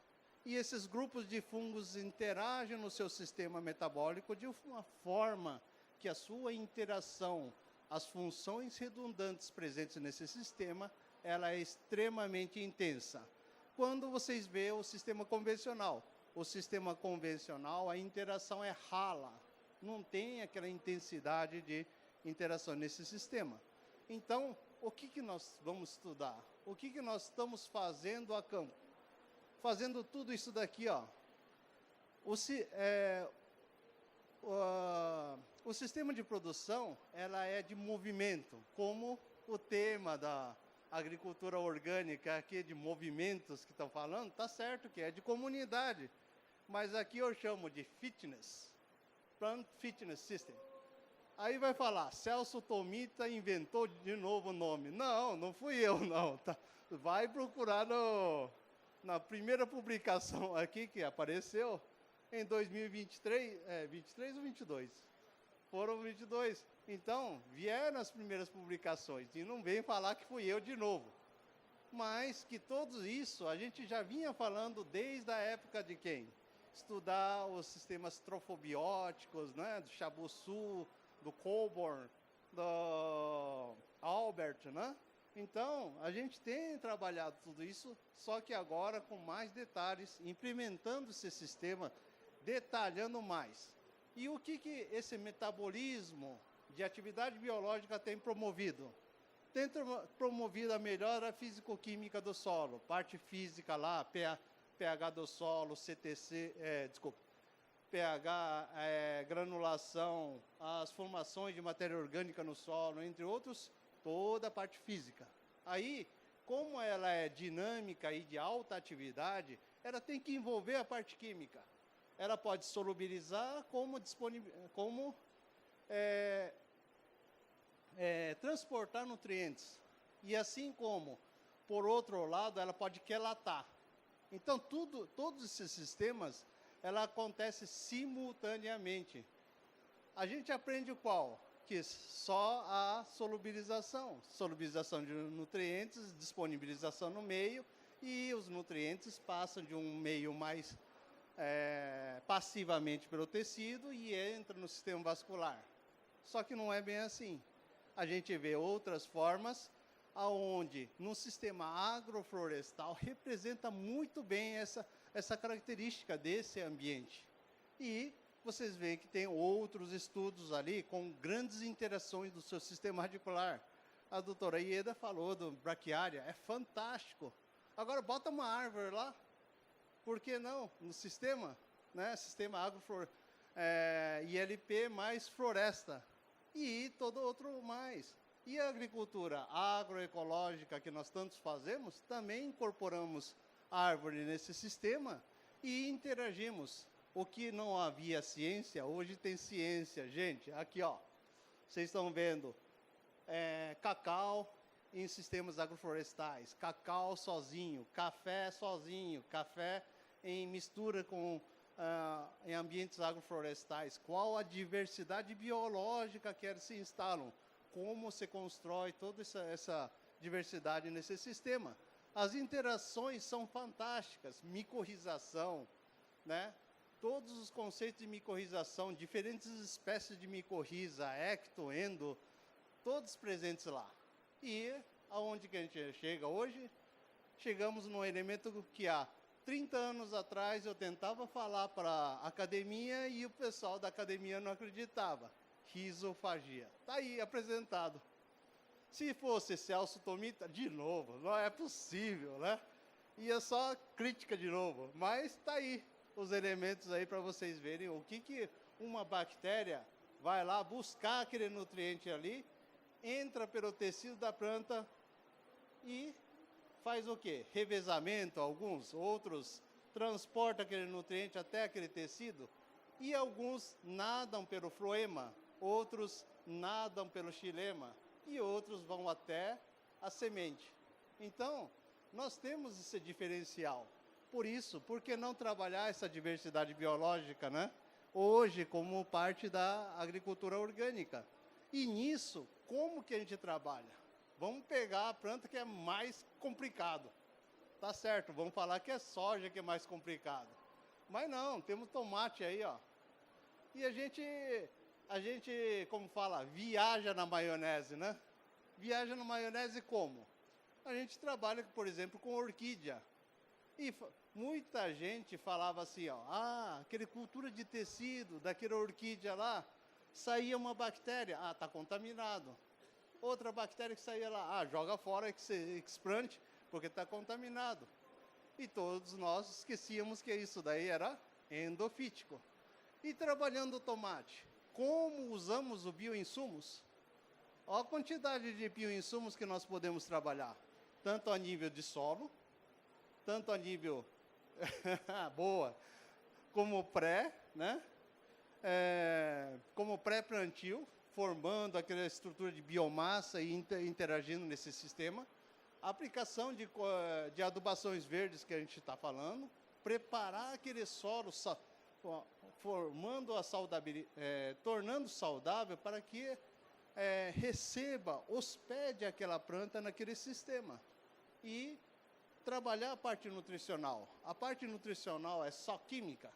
e esses grupos de fungos interagem no seu sistema metabólico de uma forma que a sua interação, as funções redundantes presentes nesse sistema, ela é extremamente intensa. Quando vocês veem o sistema convencional, a interação é rala, não tem aquela intensidade de interação nesse sistema. Então, o que nós vamos estudar? O que nós estamos fazendo a campo? Fazendo tudo isso daqui, ó. O sistema de produção, ela é de movimento, como o tema da agricultura orgânica aqui, de movimentos que estão falando, tá certo que é de comunidade, mas aqui eu chamo de fitness, Plant Fitness System. Aí vai falar, Celso Tomita inventou de novo o nome. Não, não fui eu, não. Tá? Vai procurar na primeira publicação aqui que apareceu, em 2023, 23 ou 22? Foram 22. Então, vieram as primeiras publicações, e não vem falar que fui eu de novo. Mas que tudo isso a gente já vinha falando desde a época de quem? Estudar os sistemas trofobióticos, né? Do Chaboçu, do Coburn, do Albert, né? Então, a gente tem trabalhado tudo isso, só que agora com mais detalhes, implementando esse sistema, detalhando mais. E o que esse metabolismo de atividade biológica tem promovido? Tem promovido a melhora físico-química do solo, parte física lá, pH do solo, CTC, pH, granulação, as formações de matéria orgânica no solo, entre outros, toda a parte física. Aí, como ela é dinâmica e de alta atividade, ela tem que envolver a parte química. Ela pode solubilizar, como transportar nutrientes. E assim como, por outro lado, ela pode quelatar. Então, todos esses sistemas, ela acontece simultaneamente. A gente aprende qual? Que só a solubilização de nutrientes, disponibilização no meio, e os nutrientes passam de um meio mais passivamente pelo tecido e entra no sistema vascular. Só que não é bem assim. A gente vê outras formas, aonde no sistema agroflorestal representa muito bem essa característica desse ambiente. E vocês veem que tem outros estudos ali com grandes interações do seu sistema radicular. A doutora Ieda falou do braquiária, é fantástico. Agora bota uma árvore lá, por que não? No sistema, né? Sistema ILP mais floresta e todo outro mais. E a agricultura agroecológica que nós tantos fazemos, também incorporamos árvore nesse sistema e interagimos. O que não havia ciência, hoje tem ciência. Gente, aqui ó, vocês estão vendo cacau em sistemas agroflorestais, cacau sozinho, café em mistura com em ambientes agroflorestais. Qual a diversidade biológica que eles se instalam? Como se constrói toda essa diversidade nesse sistema? As interações são fantásticas, micorrização, né? Todos os conceitos de micorrização, diferentes espécies de micorriza, ecto, endo, todos presentes lá. E aonde que a gente chega hoje? Chegamos num elemento que há 30 anos atrás eu tentava falar para a academia e o pessoal da academia não acreditava. Rizofagia. Está aí apresentado. Se fosse Celso Tomita, de novo, não é possível, né? E é só crítica de novo, mas está aí os elementos aí para vocês verem o que uma bactéria vai lá buscar aquele nutriente ali, entra pelo tecido da planta e faz o quê? Revezamento, alguns, outros transporta aquele nutriente até aquele tecido e alguns nadam pelo floema, outros nadam pelo xilema e outros vão até a semente. Então, nós temos esse diferencial. Por isso, por que não trabalhar essa diversidade biológica, né? Hoje, como parte da agricultura orgânica. E nisso, como que a gente trabalha? Vamos pegar a planta que é mais complicado. Tá certo, vamos falar que é soja que é mais complicado. Mas não, temos tomate aí, ó. E a gente, como fala, viaja na maionese, né? Viaja na maionese como? A gente trabalha, por exemplo, com orquídea. E muita gente falava assim, ó, aquele cultura de tecido, daquela orquídea lá, saía uma bactéria, está contaminado. Outra bactéria que saía lá, joga fora explant, porque está contaminado. E todos nós esquecíamos que isso daí era endofítico. E trabalhando o tomate, como usamos o bioinsumos? Olha a quantidade de bioinsumos que nós podemos trabalhar, tanto a nível de solo, tanto a nível boa, como pré, né? Como pré-plantio, formando aquela estrutura de biomassa e interagindo nesse sistema. A aplicação de adubações verdes que a gente está falando, preparar aquele solo, formando a tornando saudável para que receba, hospede aquela planta naquele sistema. E trabalhar a parte nutricional. A parte nutricional é só química?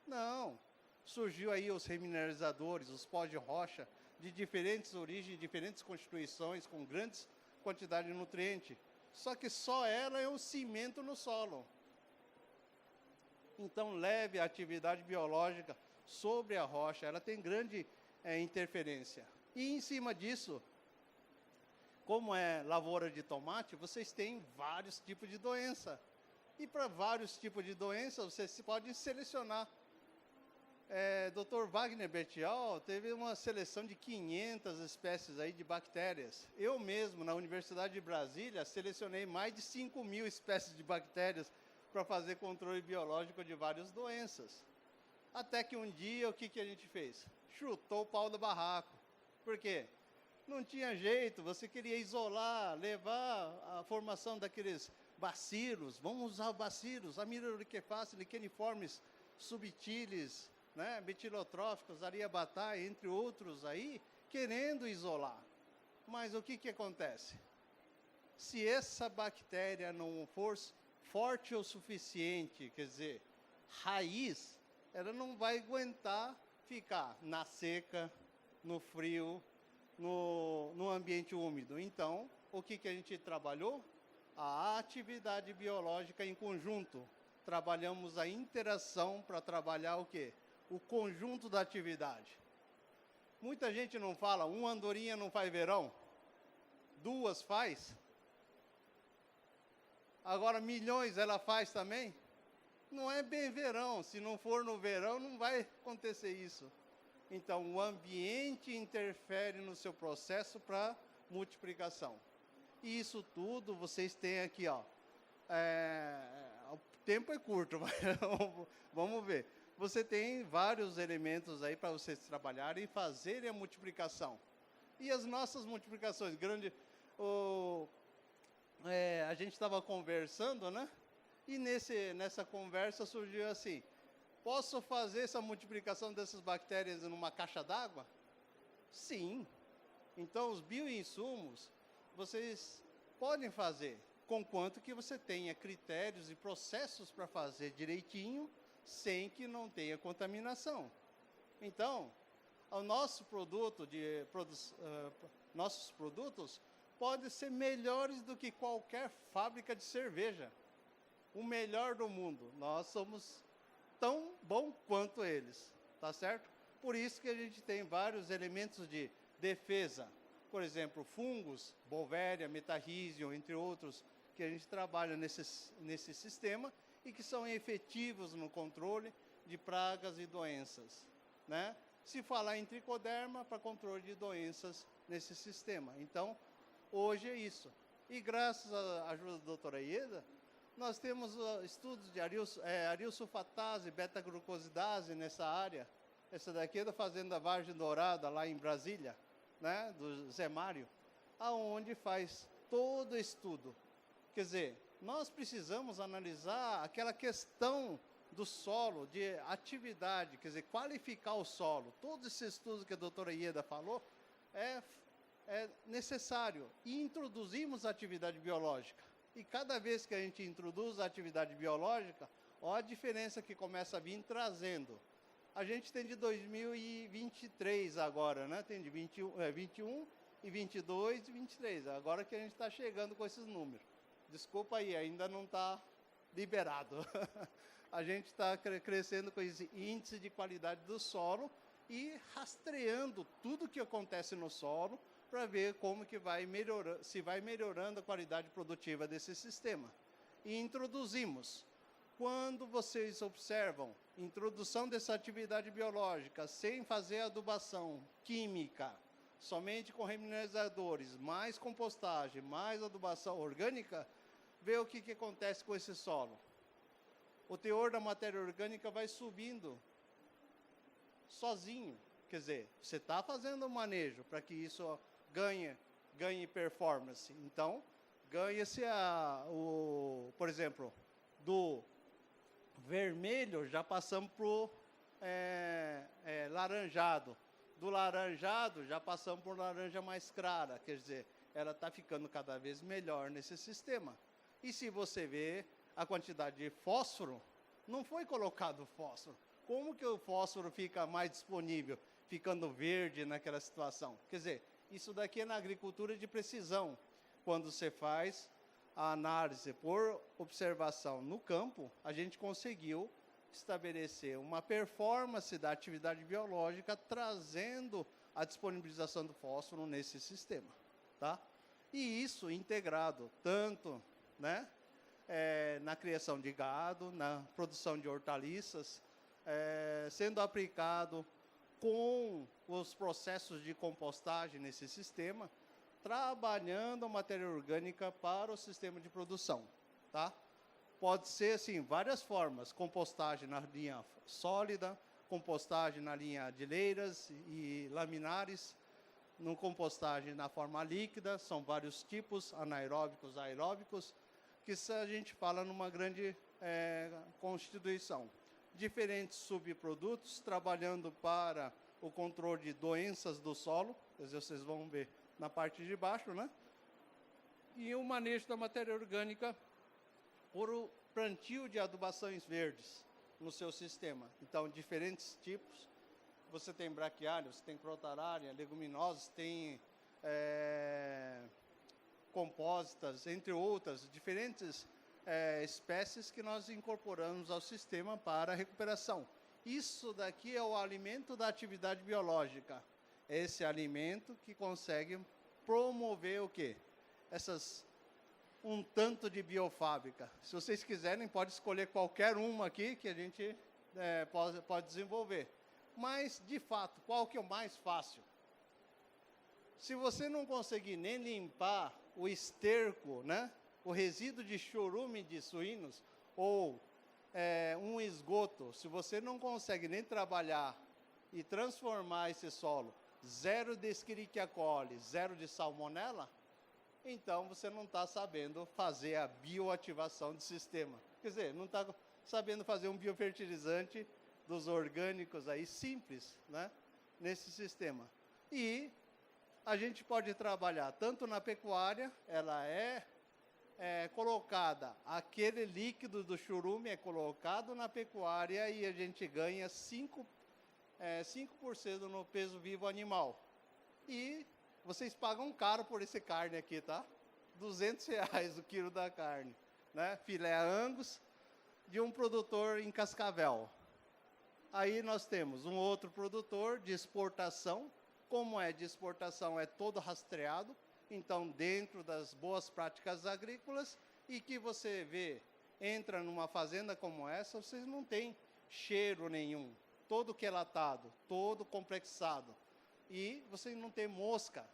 Não. Surgiu aí os remineralizadores, os pós de rocha, de diferentes origens, diferentes constituições, com grandes quantidades de nutrientes. Só que só ela é um cimento no solo. Então, leve a atividade biológica sobre a rocha, ela tem grande interferência. E em cima disso, como é lavoura de tomate, vocês têm vários tipos de doença. E para vários tipos de doença, vocês podem selecionar. Dr. Wagner Bertial teve uma seleção de 500 espécies aí de bactérias. Eu mesmo, na Universidade de Brasília, selecionei mais de 5.000 espécies de bactérias para fazer controle biológico de várias doenças. Até que um dia, o que a gente fez? Chutou o pau do barraco. Por quê? Não tinha jeito, você queria isolar, levar a formação daqueles bacilos, vamos usar bacilos, Amiloidoquefácea, licheniformes subtilis, né, metilotróficos, Ariabatá, entre outros aí, querendo isolar. Mas o que acontece? Se essa bactéria não for forte o suficiente, quer dizer, raiz, ela não vai aguentar ficar na seca, no frio, no ambiente úmido. Então, o que a gente trabalhou? A atividade biológica em conjunto. Trabalhamos a interação para trabalhar o quê? O conjunto da atividade. Muita gente não fala, uma andorinha não faz verão, duas faz. Agora, milhões ela faz também? Não é bem verão, se não for no verão não vai acontecer isso. Então, o ambiente interfere no seu processo para multiplicação. E isso tudo vocês têm aqui, ó. O tempo é curto, mas vamos ver. Você tem vários elementos aí para vocês trabalharem e fazerem a multiplicação. E as nossas multiplicações, a gente estava conversando, né? E nessa conversa surgiu assim, posso fazer essa multiplicação dessas bactérias numa caixa d'água? Sim. Então, os bioinsumos, vocês podem fazer, conquanto que você tenha critérios e processos para fazer direitinho, sem que não tenha contaminação. Então, o nosso produto nossos produtos podem ser melhores do que qualquer fábrica de cerveja. O melhor do mundo. Nós somos tão bom quanto eles, tá certo? Por isso que a gente tem vários elementos de defesa. Por exemplo, fungos, Bovéria, Metarrhizium, entre outros, que a gente trabalha nesse sistema e que são efetivos no controle de pragas e doenças, né? Se falar em tricoderma, para controle de doenças nesse sistema. Então, hoje é isso. E graças à ajuda da doutora Ieda, nós temos estudos de ariosulfatase, beta-glucosidase nessa área. Essa daqui é da Fazenda Vargem Dourada, lá em Brasília, né, do Zé Mário, aonde faz todo estudo. Quer dizer, nós precisamos analisar aquela questão do solo, de atividade, quer dizer, qualificar o solo. Todos esses estudos que a doutora Ieda falou é necessário. E introduzimos a atividade biológica. E cada vez que a gente introduz a atividade biológica, olha a diferença que começa a vir trazendo. A gente tem de 2023 agora, né? Tem de 21 e 22 e 23. Agora que a gente está chegando com esses números. Desculpa aí, ainda não está liberado. A gente está crescendo com esse índice de qualidade do solo e rastreando tudo que acontece no solo para ver como que vai melhorando, se vai melhorando a qualidade produtiva desse sistema. E introduzimos. Quando vocês observam introdução dessa atividade biológica sem fazer adubação química, somente com remineralizadores, mais compostagem, mais adubação orgânica, vê o que acontece com esse solo. O teor da matéria orgânica vai subindo sozinho. Quer dizer, você está fazendo o manejo para que isso ganhe performance. Então, ganha-se por exemplo, do vermelho já passamos para o laranjado. Do laranjado já passamos por laranja mais clara. Quer dizer, ela está ficando cada vez melhor nesse sistema. E se você vê a quantidade de fósforo, não foi colocado fósforo. Como que o fósforo fica mais disponível, ficando verde naquela situação? Quer dizer, isso daqui é na agricultura de precisão. Quando você faz a análise por observação no campo, a gente conseguiu estabelecer uma performance da atividade biológica trazendo a disponibilização do fósforo nesse sistema, tá? E isso integrado tanto, né, na criação de gado, na produção de hortaliças, sendo aplicado com os processos de compostagem nesse sistema, trabalhando a matéria orgânica para o sistema de produção, tá? Pode ser, assim, várias formas, compostagem na linha sólida, compostagem na linha de leiras e laminares, no compostagem na forma líquida, são vários tipos, anaeróbicos, aeróbicos, que a gente fala numa grande constituição. Diferentes subprodutos, trabalhando para o controle de doenças do solo, quer dizer, vocês vão ver na parte de baixo, né? E o manejo da matéria orgânica por o plantio de adubações verdes no seu sistema. Então, diferentes tipos. Você tem braquiária, você tem crotarária, leguminosas, tem compósitas, entre outras, diferentes espécies que nós incorporamos ao sistema para a recuperação. Isso daqui é o alimento da atividade biológica. Esse alimento que consegue promover o quê? Um tanto de biofábrica. Se vocês quiserem, pode escolher qualquer uma aqui que a gente pode desenvolver. Mas, de fato, qual que é o mais fácil? Se você não conseguir nem limpar o esterco, né, o resíduo de chorume de suínos, ou um esgoto, se você não consegue nem trabalhar e transformar esse solo zero de Escherichia coli, zero de salmonela, então você não está sabendo fazer a bioativação do sistema. Quer dizer, não está sabendo fazer um biofertilizante dos orgânicos aí simples, né, nesse sistema. E a gente pode trabalhar tanto na pecuária, ela colocada, aquele líquido do churume é colocado na pecuária e a gente ganha 5% no peso vivo animal. E vocês pagam caro por esse carne aqui, tá? R$200 o quilo da carne, né? Filé Angus de um produtor em Cascavel. Aí nós temos um outro produtor de exportação. Como é de exportação, é todo rastreado, então dentro das boas práticas agrícolas, e que você vê, entra numa fazenda como essa, vocês não tem cheiro nenhum, todo quelatado, todo complexado, e você não tem mosca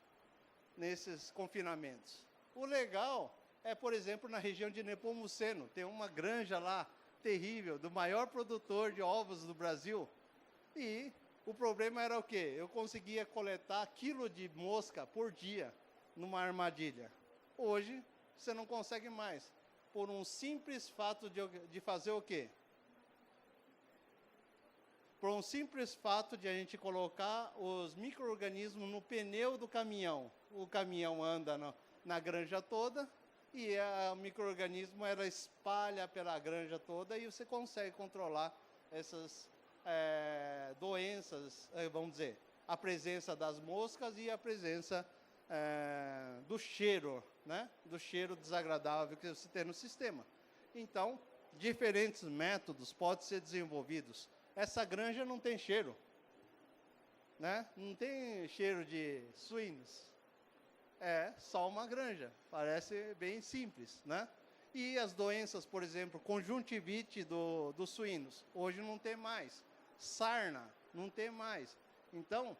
nesses confinamentos. O legal é, por exemplo, na região de Nepomuceno, tem uma granja lá terrível, do maior produtor de ovos do Brasil, e o problema era o quê? Eu conseguia coletar quilo de mosca por dia numa armadilha. Hoje, você não consegue mais, por um simples fato de fazer o quê? Por um simples fato de a gente colocar os micro-organismos no pneu do caminhão. O caminhão anda na granja toda e o micro-organismo ela espalha pela granja toda e você consegue controlar essas doenças, vamos dizer, a presença das moscas e a presença do cheiro, né? Do cheiro desagradável que você tem no sistema. Então, diferentes métodos podem ser desenvolvidos. Essa granja não tem cheiro, né? Não tem cheiro de suínos. É só uma granja, parece bem simples, né? E as doenças, por exemplo, conjuntivite dos suínos, hoje não tem mais. Sarna, não tem mais. Então,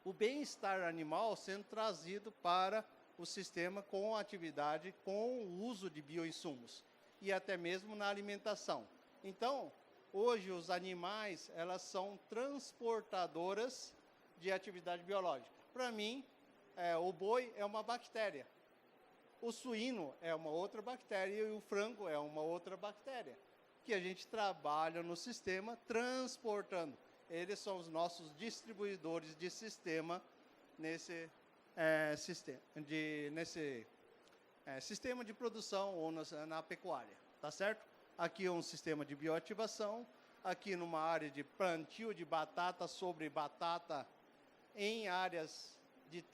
o bem-estar animal sendo trazido para o sistema com a atividade, com o uso de bioinsumos e até mesmo na alimentação. Então, hoje os animais, elas são transportadoras de atividade biológica. Para mim, o boi é uma bactéria, o suíno é uma outra bactéria e o frango é uma outra bactéria, que a gente trabalha no sistema transportando. Eles são os nossos distribuidores de sistema nesse sistema de produção ou na pecuária, tá certo? Aqui é um sistema de bioativação, aqui numa área de plantio de batata sobre batata em áreas de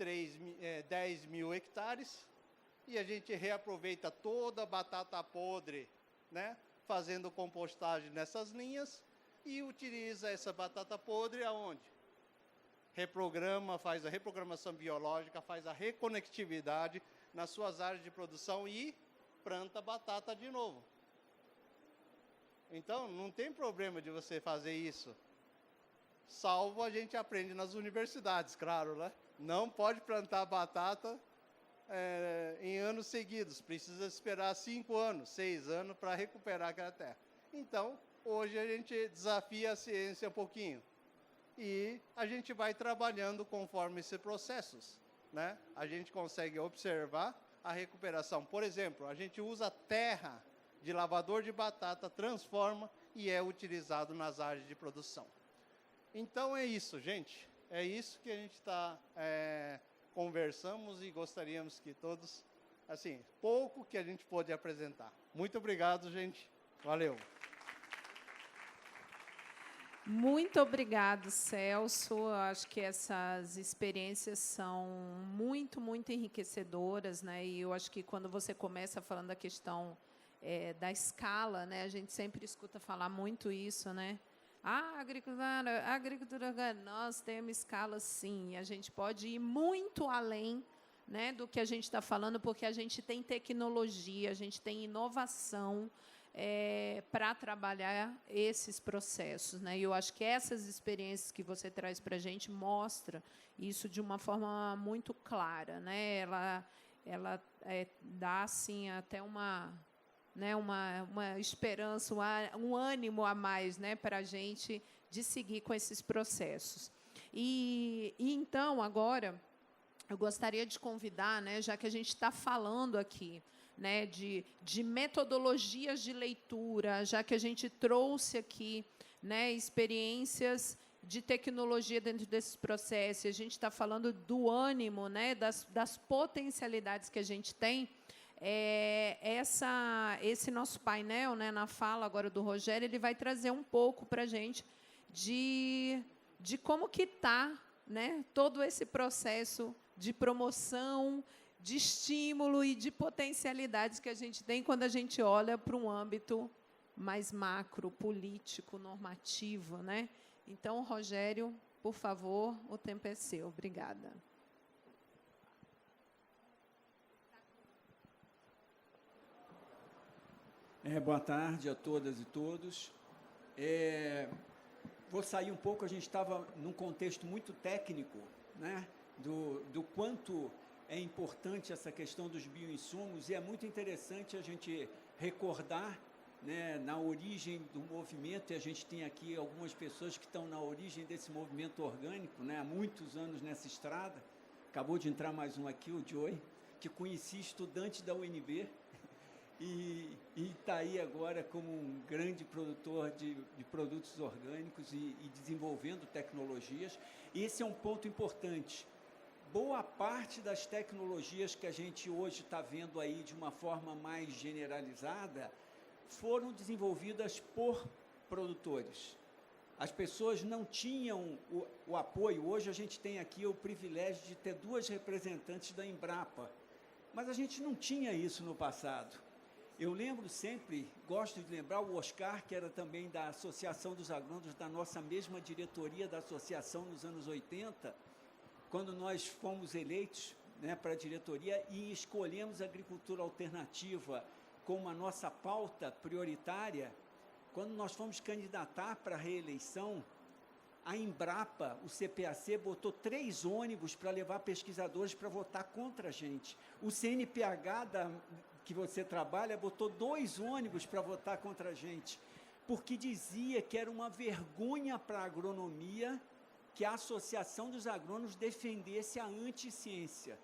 10 mil hectares, e a gente reaproveita toda a batata podre, né, fazendo compostagem nessas linhas, e utiliza essa batata podre aonde? Reprograma, faz a reprogramação biológica, faz a reconectividade nas suas áreas de produção e planta batata de novo. Então, não tem problema de você fazer isso, salvo a gente aprende nas universidades, claro, né? Não pode plantar batata em anos seguidos, precisa esperar 5 anos, 6 anos para recuperar aquela terra. Então, hoje a gente desafia a ciência um pouquinho e a gente vai trabalhando conforme esses processos, né? A gente consegue observar a recuperação. Por exemplo, a gente usa terra de lavador de batata, transforma e é utilizado nas áreas de produção. Então é isso, gente. É isso que a gente conversamos e gostaríamos que todos, assim, pouco que a gente pôde apresentar. Muito obrigado, gente. Valeu. Muito obrigado, Celso. Eu acho que essas experiências são muito, muito enriquecedoras, né? E eu acho que quando você começa falando da questão da escala, né? A gente sempre escuta falar muito isso, né? A agricultura orgânica, nós temos escala sim, e a gente pode ir muito além, né, do que a gente está falando, porque a gente tem tecnologia, a gente tem inovação para trabalhar esses processos, né? E eu acho que essas experiências que você traz para a gente mostra isso de uma forma muito clara, né? Ela dá assim até uma esperança, um ânimo a mais, né, para a gente de seguir com esses processos. E então, agora, eu gostaria de convidar, né, já que a gente está falando aqui, né, de metodologias de leitura, já que a gente trouxe aqui, né, experiências de tecnologia dentro desses processos, a gente está falando do ânimo, né, das potencialidades que a gente tem. Esse nosso painel, né, na fala agora do Rogério, ele vai trazer um pouco para a gente de como que está, né, todo esse processo de promoção, de estímulo e de potencialidades que a gente tem quando a gente olha para um âmbito mais macro, político, normativo, né? Então, Rogério, por favor, o tempo é seu. Obrigada. Boa tarde a todas e todos. Vou sair um pouco, a gente estava num contexto muito técnico, né, do quanto é importante essa questão dos bioinsumos, e é muito interessante a gente recordar, né, na origem do movimento, e a gente tem aqui algumas pessoas que estão na origem desse movimento orgânico, né, há muitos anos nessa estrada. Acabou de entrar mais um aqui, o Joey, que conheci estudante da UNB, e está aí agora como um grande produtor de produtos orgânicos e desenvolvendo tecnologias. E esse é um ponto importante. Boa parte das tecnologias que a gente hoje está vendo aí de uma forma mais generalizada foram desenvolvidas por produtores. As pessoas não tinham o apoio. Hoje a gente tem aqui o privilégio de ter 2 representantes da Embrapa, mas a gente não tinha isso no passado. Eu lembro sempre, gosto de lembrar o Oscar, que era também da Associação dos Agrônomos, da nossa mesma diretoria da associação nos anos 80, quando nós fomos eleitos, né, para a diretoria e escolhemos a agricultura alternativa como a nossa pauta prioritária. Quando nós fomos candidatar para a reeleição, a Embrapa, o CPAC, botou 3 ônibus para levar pesquisadores para votar contra a gente. O CNPH, que você trabalha, botou 2 ônibus para votar contra a gente, porque dizia que era uma vergonha para a agronomia que a Associação dos Agrônomos defendesse a anticiência.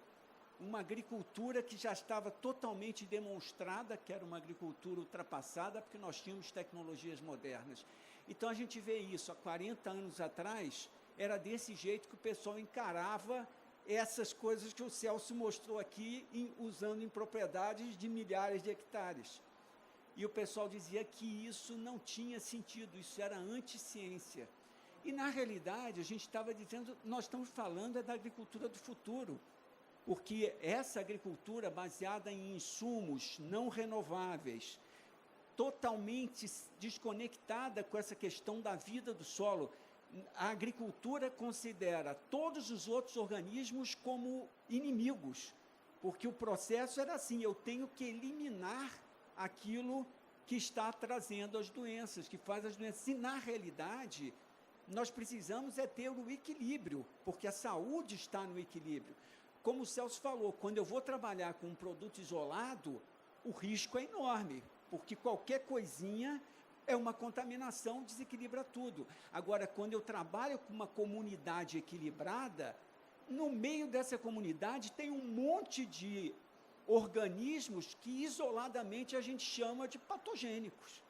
Uma agricultura que já estava totalmente demonstrada que era uma agricultura ultrapassada, porque nós tínhamos tecnologias modernas. Então, a gente vê isso, há 40 anos atrás, era desse jeito que o pessoal encarava essas coisas que o Celso mostrou aqui, usando em propriedades de milhares de hectares. E o pessoal dizia que isso não tinha sentido, isso era anticiência. E, na realidade, a gente estava dizendo, nós estamos falando da agricultura do futuro, porque essa agricultura baseada em insumos não renováveis, totalmente desconectada com essa questão da vida do solo, a agricultura considera todos os outros organismos como inimigos, porque o processo era assim, eu tenho que eliminar aquilo que está trazendo as doenças, que faz as doenças. E, na realidade, nós precisamos ter o equilíbrio, porque a saúde está no equilíbrio. Como o Celso falou, quando eu vou trabalhar com um produto isolado, o risco é enorme, porque qualquer coisinha é uma contaminação, desequilibra tudo. Agora, quando eu trabalho com uma comunidade equilibrada, no meio dessa comunidade tem um monte de organismos que isoladamente a gente chama de patogênicos.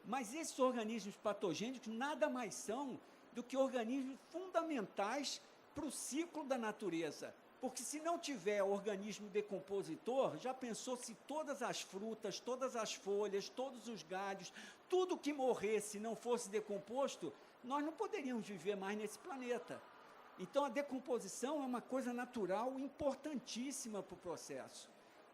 Mas esses organismos patogênicos nada mais são do que organismos fundamentais para o ciclo da natureza. Porque se não tiver organismo decompositor, já pensou se todas as frutas, todas as folhas, todos os galhos, tudo que morresse não fosse decomposto, nós não poderíamos viver mais nesse planeta. Então, a decomposição é uma coisa natural importantíssima para o processo.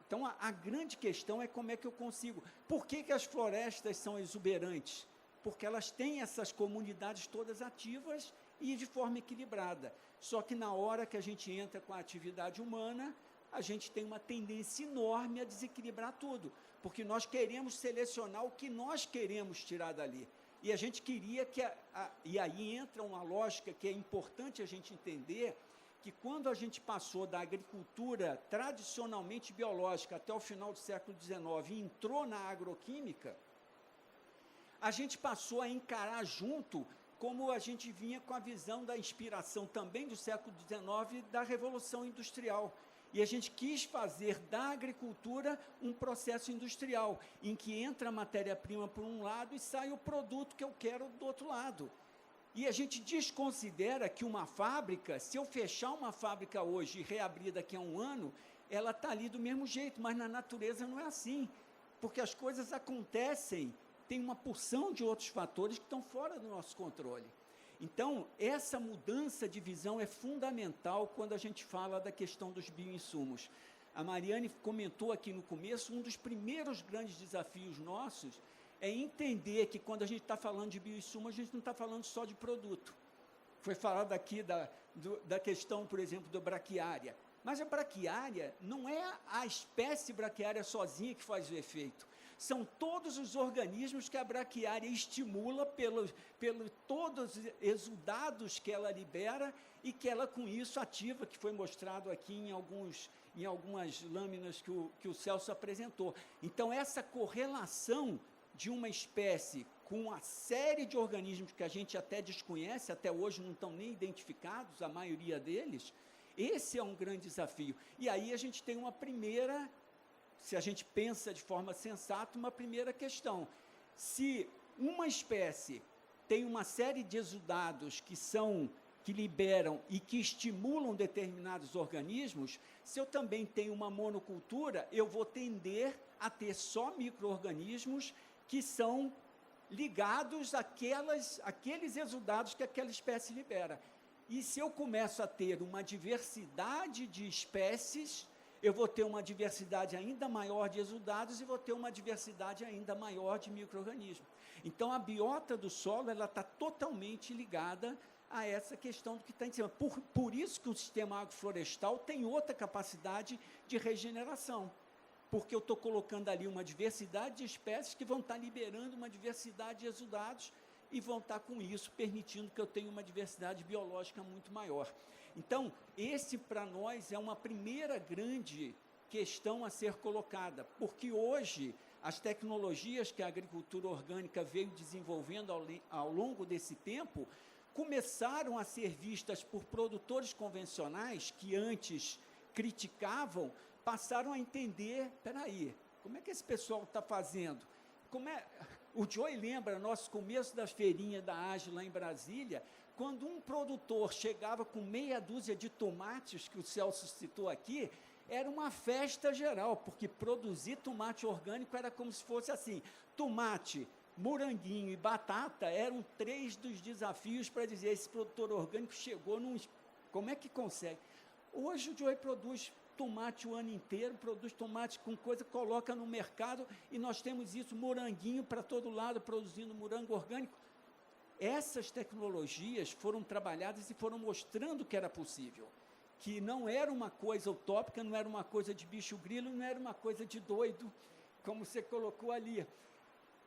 Então, a grande questão é como é que eu consigo... Por que as florestas são exuberantes? Porque elas têm essas comunidades todas ativas e de forma equilibrada. Só que na hora que a gente entra com a atividade humana, a gente tem uma tendência enorme a desequilibrar tudo, porque nós queremos selecionar o que nós queremos tirar dali. E a gente queria que... E aí entra uma lógica que é importante a gente entender, que quando a gente passou da agricultura tradicionalmente biológica até o final do século XIX e entrou na agroquímica, a gente passou a encarar junto como a gente vinha com a visão da inspiração também do século XIX da Revolução Industrial. E a gente quis fazer da agricultura um processo industrial, em que entra a matéria-prima por um lado e sai o produto que eu quero do outro lado. E a gente desconsidera que uma fábrica, se eu fechar uma fábrica hoje e reabrir daqui a um ano, ela está ali do mesmo jeito, mas na natureza não é assim, porque as coisas acontecem, tem uma porção de outros fatores que estão fora do nosso controle. Então, essa mudança de visão é fundamental quando a gente fala da questão dos bioinsumos. A Mariane comentou aqui no começo, um dos primeiros grandes desafios nossos é entender que quando a gente está falando de bioinsumo, a gente não está falando só de produto. Foi falado aqui da questão, por exemplo, da braquiária. Mas a braquiária não é a espécie braquiária sozinha que faz o efeito. São todos os organismos que a braquiária estimula pelos todos os exudados que ela libera e que ela, com isso, ativa, que foi mostrado aqui em algumas lâminas que o Celso apresentou. Então, essa correlação de uma espécie com a série de organismos que a gente até desconhece, até hoje não estão nem identificados, a maioria deles, esse é um grande desafio. E aí a gente tem uma primeira... Se a gente pensa de forma sensata, uma primeira questão. Se uma espécie tem uma série de exudados que liberam e que estimulam determinados organismos, se eu também tenho uma monocultura, eu vou tender a ter só micro-organismos que são ligados àqueles exudados que aquela espécie libera. E se eu começo a ter uma diversidade de espécies, eu vou ter uma diversidade ainda maior de exudados e vou ter uma diversidade ainda maior de micro-organismos. Então, a biota do solo está totalmente ligada a essa questão do que está em cima. Por isso que o sistema agroflorestal tem outra capacidade de regeneração, porque eu estou colocando ali uma diversidade de espécies que vão estar liberando uma diversidade de exudados e vão estar, com isso, permitindo que eu tenha uma diversidade biológica muito maior. Então, esse, para nós, é uma primeira grande questão a ser colocada, porque hoje as tecnologias que a agricultura orgânica veio desenvolvendo ao longo desse tempo começaram a ser vistas por produtores convencionais que antes criticavam, passaram a entender, espera aí, como é que esse pessoal está fazendo? O Joey lembra nosso começo das feirinhas da Ágil lá em Brasília, quando um produtor chegava com meia dúzia de tomates, que o Celso citou aqui, era uma festa geral, porque produzir tomate orgânico era como se fosse assim, tomate, moranguinho e batata eram 3 dos desafios para dizer, esse produtor orgânico chegou num... Como é que consegue? Hoje o Joey produz tomate o ano inteiro, produz tomate com coisa, coloca no mercado e nós temos isso, moranguinho para todo lado, produzindo morango orgânico. Essas tecnologias foram trabalhadas e foram mostrando que era possível, que não era uma coisa utópica, não era uma coisa de bicho grilo, não era uma coisa de doido, como você colocou ali.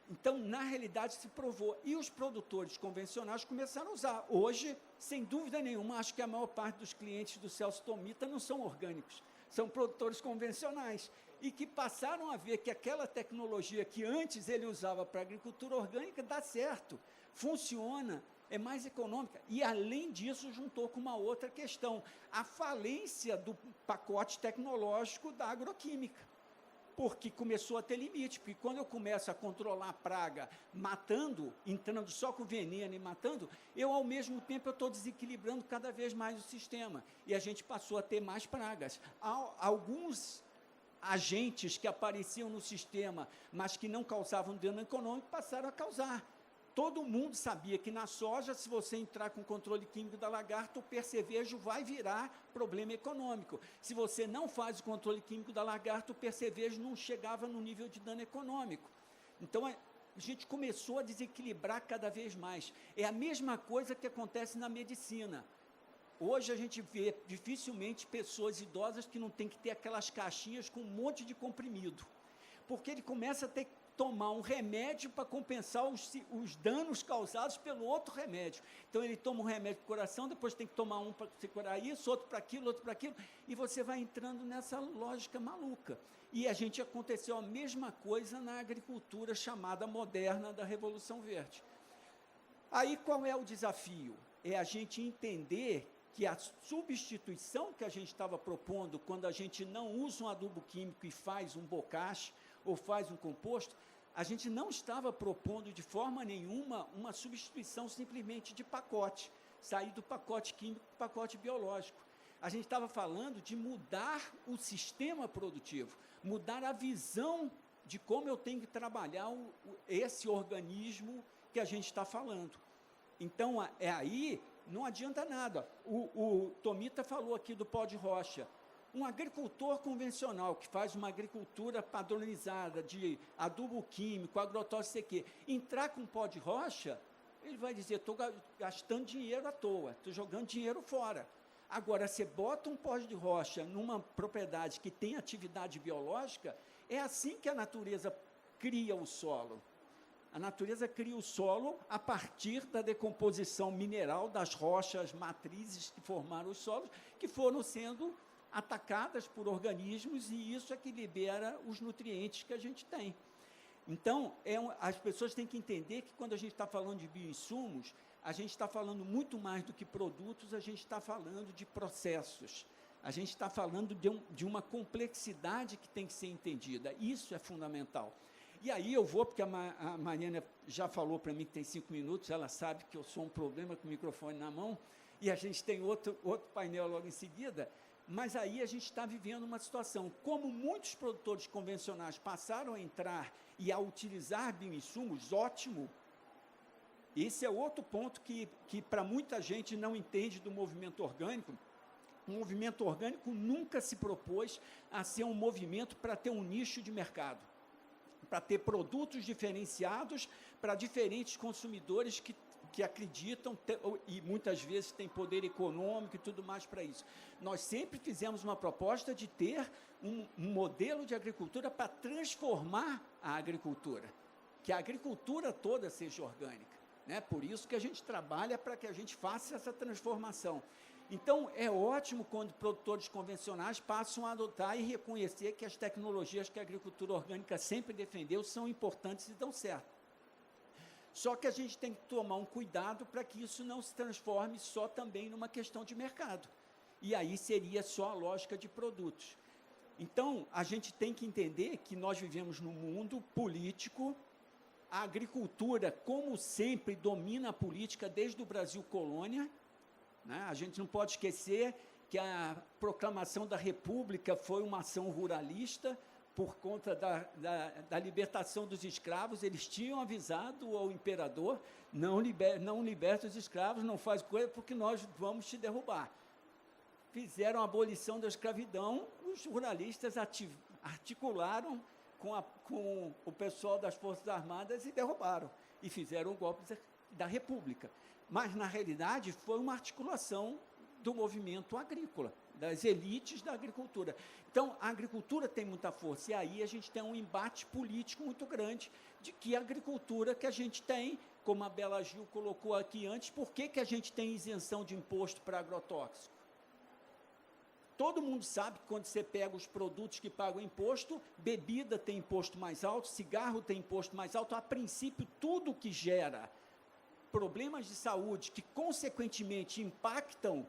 Então, na realidade, se provou. E os produtores convencionais começaram a usar. Hoje, sem dúvida nenhuma, acho que a maior parte dos clientes do Celso Tomita não são orgânicos, são produtores convencionais, e que passaram a ver que aquela tecnologia que antes ele usava para a agricultura orgânica dá certo, funciona, é mais econômica. E, além disso, juntou com uma outra questão, a falência do pacote tecnológico da agroquímica, porque começou a ter limite, porque quando eu começo a controlar a praga, matando, entrando só com veneno e matando, eu, ao mesmo tempo, estou desequilibrando cada vez mais o sistema, e a gente passou a ter mais pragas. Alguns agentes que apareciam no sistema, mas que não causavam dano econômico, passaram a causar. Todo mundo sabia que na soja, se você entrar com controle químico da lagarta, o percevejo vai virar problema econômico. Se você não faz o controle químico da lagarta, o percevejo não chegava no nível de dano econômico. Então, a gente começou a desequilibrar cada vez mais. É a mesma coisa que acontece na medicina. Hoje a gente vê dificilmente pessoas idosas que não têm que ter aquelas caixinhas com um monte de comprimido, porque ele começa a ter que tomar um remédio para compensar os danos causados pelo outro remédio. Então, ele toma um remédio para o coração, depois tem que tomar um para se curar isso, outro para aquilo, e você vai entrando nessa lógica maluca. E aconteceu a mesma coisa na agricultura chamada moderna da Revolução Verde. Aí, qual é o desafio? É a gente entender que a substituição que a gente estava propondo, quando a gente não usa um adubo químico e faz um bocache, ou faz um composto, a gente não estava propondo de forma nenhuma uma substituição simplesmente de pacote, sair do pacote químico para o pacote biológico. A gente estava falando de mudar o sistema produtivo, mudar a visão de como eu tenho que trabalhar esse organismo que a gente está falando. Então, aí não adianta nada. O Tomita falou aqui do pó de rocha. Um agricultor convencional, que faz uma agricultura padronizada de adubo químico, agrotóxico, entrar com pó de rocha, ele vai dizer, estou gastando dinheiro à toa, estou jogando dinheiro fora. Agora, você bota um pó de rocha numa propriedade que tem atividade biológica, é assim que a natureza cria o solo. A natureza cria o solo a partir da decomposição mineral das rochas matrizes que formaram os solos, que foram sendo atacadas por organismos, e isso é que libera os nutrientes que a gente tem. Então, as pessoas têm que entender que quando a gente está falando de bioinsumos, a gente está falando muito mais do que produtos, a gente está falando de processos, a gente está falando de uma complexidade que tem que ser entendida. Isso é fundamental. E aí eu vou, porque a Mariana já falou para mim que tem 5 minutos, ela sabe que eu sou um problema com o microfone na mão, e a gente tem outro painel logo em seguida. Mas aí a gente está vivendo uma situação, como muitos produtores convencionais passaram a entrar e a utilizar bioinsumos, ótimo. Esse é outro ponto que para muita gente não entende do movimento orgânico, O movimento orgânico nunca se propôs a ser um movimento para ter um nicho de mercado, para ter produtos diferenciados para diferentes consumidores que acreditam e muitas vezes têm poder econômico e tudo mais para isso. Nós sempre fizemos uma proposta de ter um modelo de agricultura para transformar a agricultura, que a agricultura toda seja orgânica, né? Por isso que a gente trabalha para que a gente faça essa transformação. Então, é ótimo quando produtores convencionais passam a adotar e reconhecer que as tecnologias que a agricultura orgânica sempre defendeu são importantes e dão certo. Só que a gente tem que tomar um cuidado para que isso não se transforme só também numa questão de mercado. E aí seria só a lógica de produtos. Então, a gente tem que entender que nós vivemos num mundo político. A agricultura, como sempre, domina a política desde o Brasil colônia, né? A gente não pode esquecer que a proclamação da República foi uma ação ruralista por conta da libertação dos escravos. Eles tinham avisado ao imperador, não liberta os escravos, não faz coisa, porque nós vamos te derrubar. Fizeram a abolição da escravidão, os ruralistas articularam com o pessoal das Forças Armadas e derrubaram, e fizeram o golpe da República. Mas, na realidade, foi uma articulação do movimento agrícola, das elites da agricultura. Então, a agricultura tem muita força, e aí a gente tem um embate político muito grande de que a agricultura que a gente tem, como a Bela Gil colocou aqui antes, por que a gente tem isenção de imposto para agrotóxico? Todo mundo sabe que quando você pega os produtos que pagam imposto, bebida tem imposto mais alto, cigarro tem imposto mais alto, a princípio tudo que gera problemas de saúde que, consequentemente, impactam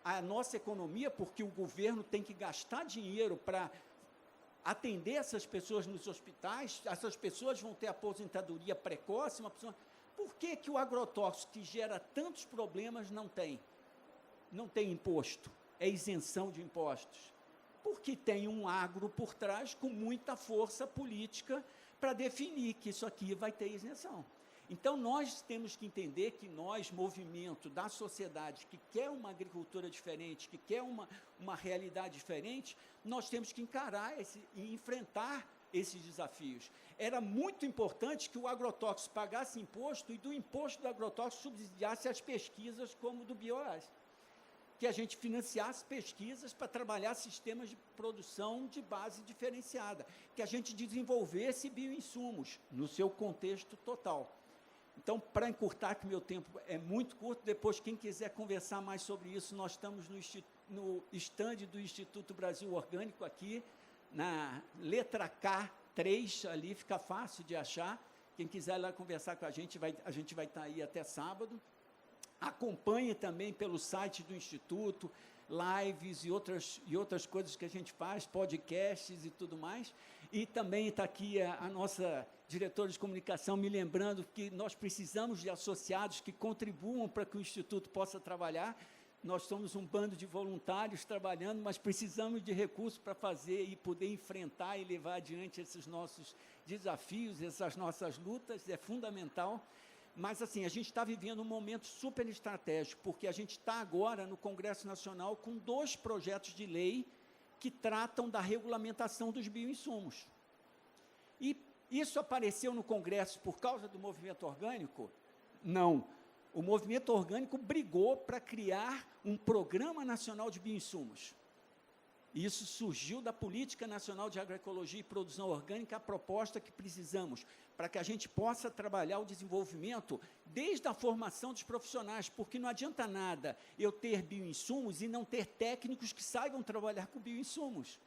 a nossa economia, porque o governo tem que gastar dinheiro para atender essas pessoas nos hospitais, essas pessoas vão ter aposentadoria precoce, por que o agrotóxico, que gera tantos problemas, não tem imposto? É isenção de impostos? Porque tem um agro por trás com muita força política para definir que isso aqui vai ter isenção. Então, nós temos que entender que nós, movimento da sociedade, que quer uma agricultura diferente, que quer uma realidade diferente, nós temos que encarar e enfrentar esses desafios. Era muito importante que o agrotóxico pagasse imposto e do imposto do agrotóxico subsidiasse as pesquisas como do Bioás, que a gente financiasse pesquisas para trabalhar sistemas de produção de base diferenciada, que a gente desenvolvesse bioinsumos no seu contexto total. Então, para encurtar, que meu tempo é muito curto, depois quem quiser conversar mais sobre isso, nós estamos no estande do Instituto Brasil Orgânico aqui, na letra K3, ali fica fácil de achar. Quem quiser ir lá conversar com a gente vai estar aí até sábado. Acompanhe também pelo site do Instituto, lives e outras coisas que a gente faz, podcasts e tudo mais. E também está aqui a nossa diretora de comunicação me lembrando que nós precisamos de associados que contribuam para que o Instituto possa trabalhar. Nós somos um bando de voluntários trabalhando, mas precisamos de recursos para fazer e poder enfrentar e levar adiante esses nossos desafios, essas nossas lutas, é fundamental. Mas, assim, a gente está vivendo um momento super estratégico, porque a gente está agora no Congresso Nacional com 2 projetos de lei que tratam da regulamentação dos bioinsumos. E isso apareceu no Congresso por causa do movimento orgânico? Não. O movimento orgânico brigou para criar um Programa Nacional de Bioinsumos. Isso surgiu da Política Nacional de Agroecologia e Produção Orgânica, a proposta que precisamos, para que a gente possa trabalhar o desenvolvimento desde a formação dos profissionais, porque não adianta nada eu ter bioinsumos e não ter técnicos que saibam trabalhar com bioinsumos.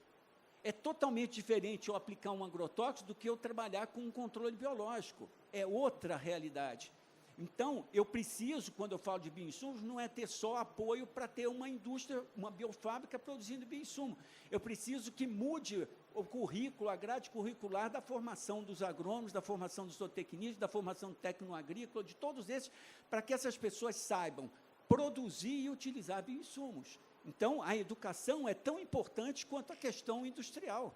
É totalmente diferente eu aplicar um agrotóxico do que eu trabalhar com um controle biológico. É outra realidade. Então, eu preciso, quando eu falo de bioinsumos, não é ter só apoio para ter uma indústria, uma biofábrica produzindo bioinsumo. Eu preciso que mude o currículo, a grade curricular da formação dos agrônomos, da formação dos zootecnistas, da formação tecnoagrícola, de todos esses, para que essas pessoas saibam produzir e utilizar bioinsumos. Então, a educação é tão importante quanto a questão industrial.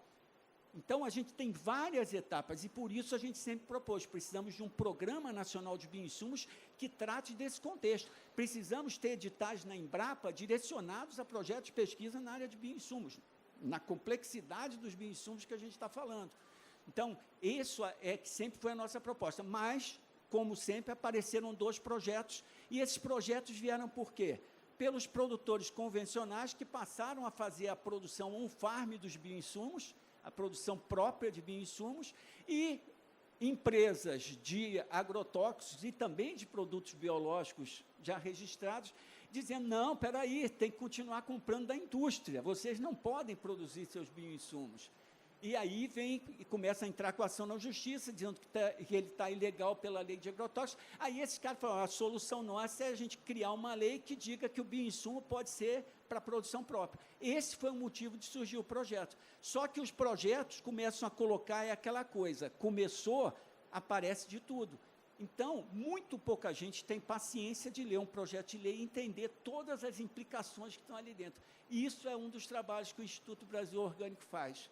Então, a gente tem várias etapas, e por isso a gente sempre propôs, precisamos de um Programa Nacional de Bioinsumos que trate desse contexto. Precisamos ter editais na Embrapa direcionados a projetos de pesquisa na área de bioinsumos, na complexidade dos bioinsumos que a gente está falando. Então, isso é que sempre foi a nossa proposta, mas, como sempre, apareceram 2 projetos, e esses projetos vieram por quê? Pelos produtores convencionais que passaram a fazer a produção on-farm dos bioinsumos, a produção própria de bioinsumos, e empresas de agrotóxicos e também de produtos biológicos já registrados, dizendo, não, espera aí, tem que continuar comprando da indústria, vocês não podem produzir seus bioinsumos. E aí vem e começa a entrar com a ação na justiça, dizendo que ele está ilegal pela lei de agrotóxicos. Aí esses caras falam, a solução nossa é a gente criar uma lei que diga que o bioinsumo pode ser para produção própria. Esse foi o motivo de surgir o projeto. Só que os projetos começam a colocar aquela coisa, começou, aparece de tudo. Então, muito pouca gente tem paciência de ler um projeto de lei e entender todas as implicações que estão ali dentro. E isso é um dos trabalhos que o Instituto Brasil Orgânico faz.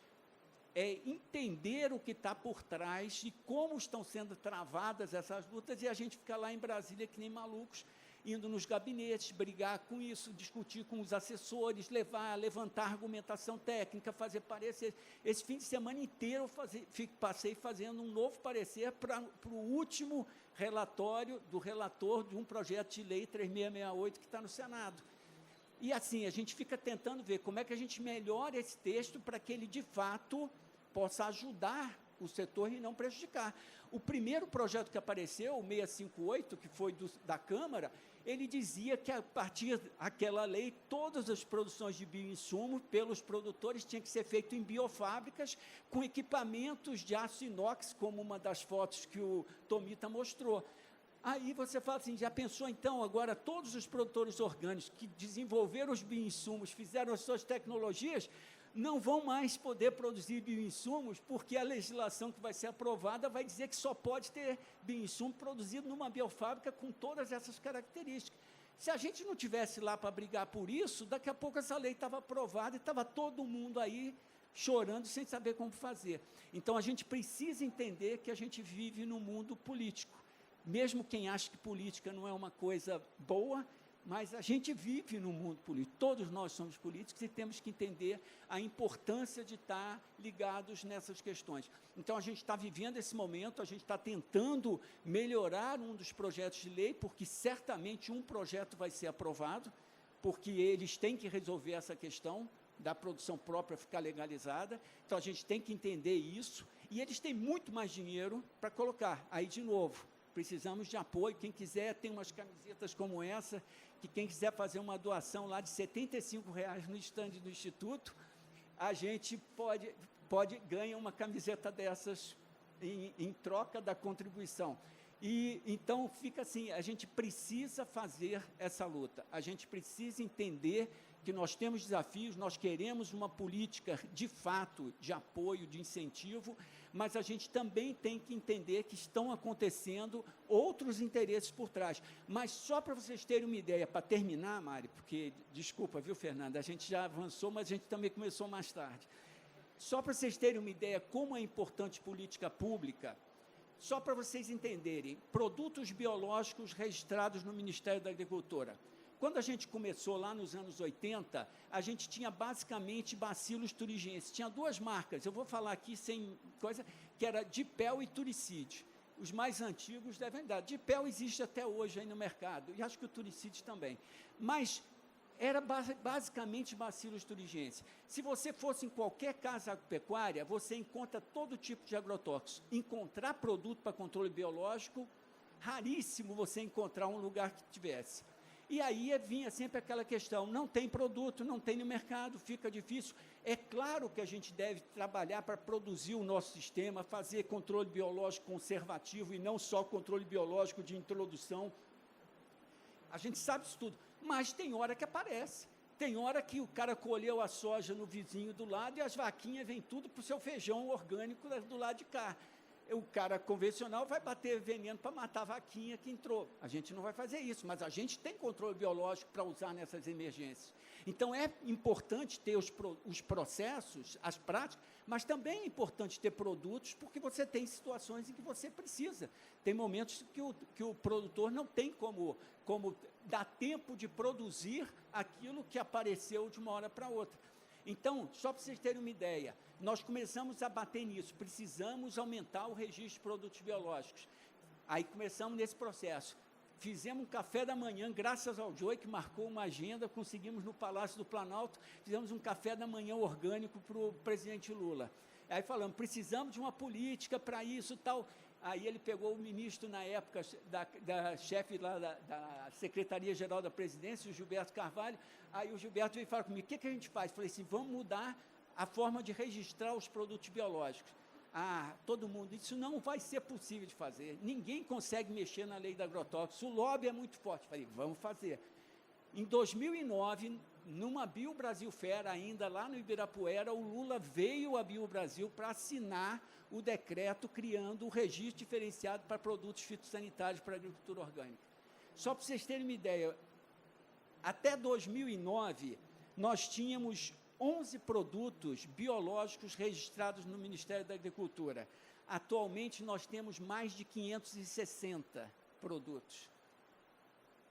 É entender o que está por trás e como estão sendo travadas essas lutas, e a gente fica lá em Brasília que nem malucos, indo nos gabinetes, brigar com isso, discutir com os assessores, levantar argumentação técnica, fazer parecer. Esse fim de semana inteiro passei fazendo um novo parecer para o último relatório do relator de um projeto de lei 3668 que está no Senado. E assim, a gente fica tentando ver como é que a gente melhora esse texto para que ele, de fato, possa ajudar o setor e não prejudicar. O primeiro projeto que apareceu, o 658, que foi da Câmara, ele dizia que, a partir daquela lei, todas as produções de bioinsumo pelos produtores tinham que ser feito em biofábricas com equipamentos de aço inox, como uma das fotos que o Tomita mostrou. Aí você fala assim, já pensou então, agora todos os produtores orgânicos que desenvolveram os bioinsumos, fizeram as suas tecnologias, não vão mais poder produzir bioinsumos, porque a legislação que vai ser aprovada vai dizer que só pode ter bioinsumo produzido numa biofábrica com todas essas características. Se a gente não tivesse lá para brigar por isso, daqui a pouco essa lei estava aprovada e estava todo mundo aí chorando sem saber como fazer. Então, a gente precisa entender que a gente vive num mundo político. Mesmo quem acha que política não é uma coisa boa, mas a gente vive no mundo político, todos nós somos políticos e temos que entender a importância de estar ligados nessas questões. Então, a gente está vivendo esse momento, a gente está tentando melhorar um dos projetos de lei, porque certamente um projeto vai ser aprovado, porque eles têm que resolver essa questão da produção própria ficar legalizada, então a gente tem que entender isso, e eles têm muito mais dinheiro para colocar. Aí, de novo, precisamos de apoio, quem quiser, tem umas camisetas como essa, que quem quiser fazer uma doação lá de R$ 75,00 no estande do Instituto, a gente ganha uma camiseta dessas em troca da contribuição. E então fica assim, a gente precisa fazer essa luta, a gente precisa entender que nós temos desafios, nós queremos uma política de fato de apoio, de incentivo, mas a gente também tem que entender que estão acontecendo outros interesses por trás. Mas só para vocês terem uma ideia, para terminar, Mari, porque, desculpa, viu, Fernanda, a gente já avançou, mas a gente também começou mais tarde. Só para vocês terem uma ideia como é importante política pública, só para vocês entenderem, produtos biológicos registrados no Ministério da Agricultura. Quando a gente começou lá nos anos 80, a gente tinha basicamente Bacillus thuringiensis. Tinha 2 marcas, eu vou falar aqui sem coisa, que era Dipel e Turicide. Os mais antigos devem dar. Dipel existe até hoje aí no mercado, e acho que o Turicide também. Mas era basicamente Bacillus thuringiensis. Se você fosse em qualquer casa agropecuária, você encontra todo tipo de agrotóxicos. Encontrar produto para controle biológico, raríssimo você encontrar um lugar que tivesse. E aí vinha sempre aquela questão, não tem produto, não tem no mercado, fica difícil. É claro que a gente deve trabalhar para produzir o nosso sistema, fazer controle biológico conservativo e não só controle biológico de introdução. A gente sabe isso tudo, mas tem hora que aparece. Tem hora que o cara colheu a soja no vizinho do lado e as vaquinhas vêm tudo para o seu feijão orgânico do lado de cá. o cara convencional vai bater veneno para matar a vaquinha que entrou. A gente não vai fazer isso, mas a gente tem controle biológico para usar nessas emergências. Então, é importante ter os processos, as práticas, mas também é importante ter produtos, porque você tem situações em que você precisa. Tem momentos que o produtor não tem como dar tempo de produzir aquilo que apareceu de uma hora para outra. Então, só para vocês terem uma ideia, nós começamos a bater nisso, precisamos aumentar o registro de produtos biológicos. Aí começamos nesse processo. Fizemos um café da manhã, graças ao Joey, que marcou uma agenda, conseguimos no Palácio do Planalto, fizemos um café da manhã orgânico para o presidente Lula. Aí falamos, precisamos de uma política para isso e tal. Aí ele pegou o ministro, na época, da chefe lá da Secretaria-Geral da Presidência, o Gilberto Carvalho. Aí o Gilberto veio falar comigo, o que a gente faz? Falei assim, vamos mudar a forma de registrar os produtos biológicos. Todo mundo, isso não vai ser possível de fazer. Ninguém consegue mexer na lei da agrotóxico. O lobby é muito forte. Falei, vamos fazer. Em 2009, numa Biobrasil Fair, ainda lá no Ibirapuera, o Lula veio a Biobrasil para assinar o decreto criando o registro diferenciado para produtos fitossanitários para a agricultura orgânica. Só para vocês terem uma ideia, até 2009, nós tínhamos 11 produtos biológicos registrados no Ministério da Agricultura. Atualmente, nós temos mais de 560 produtos.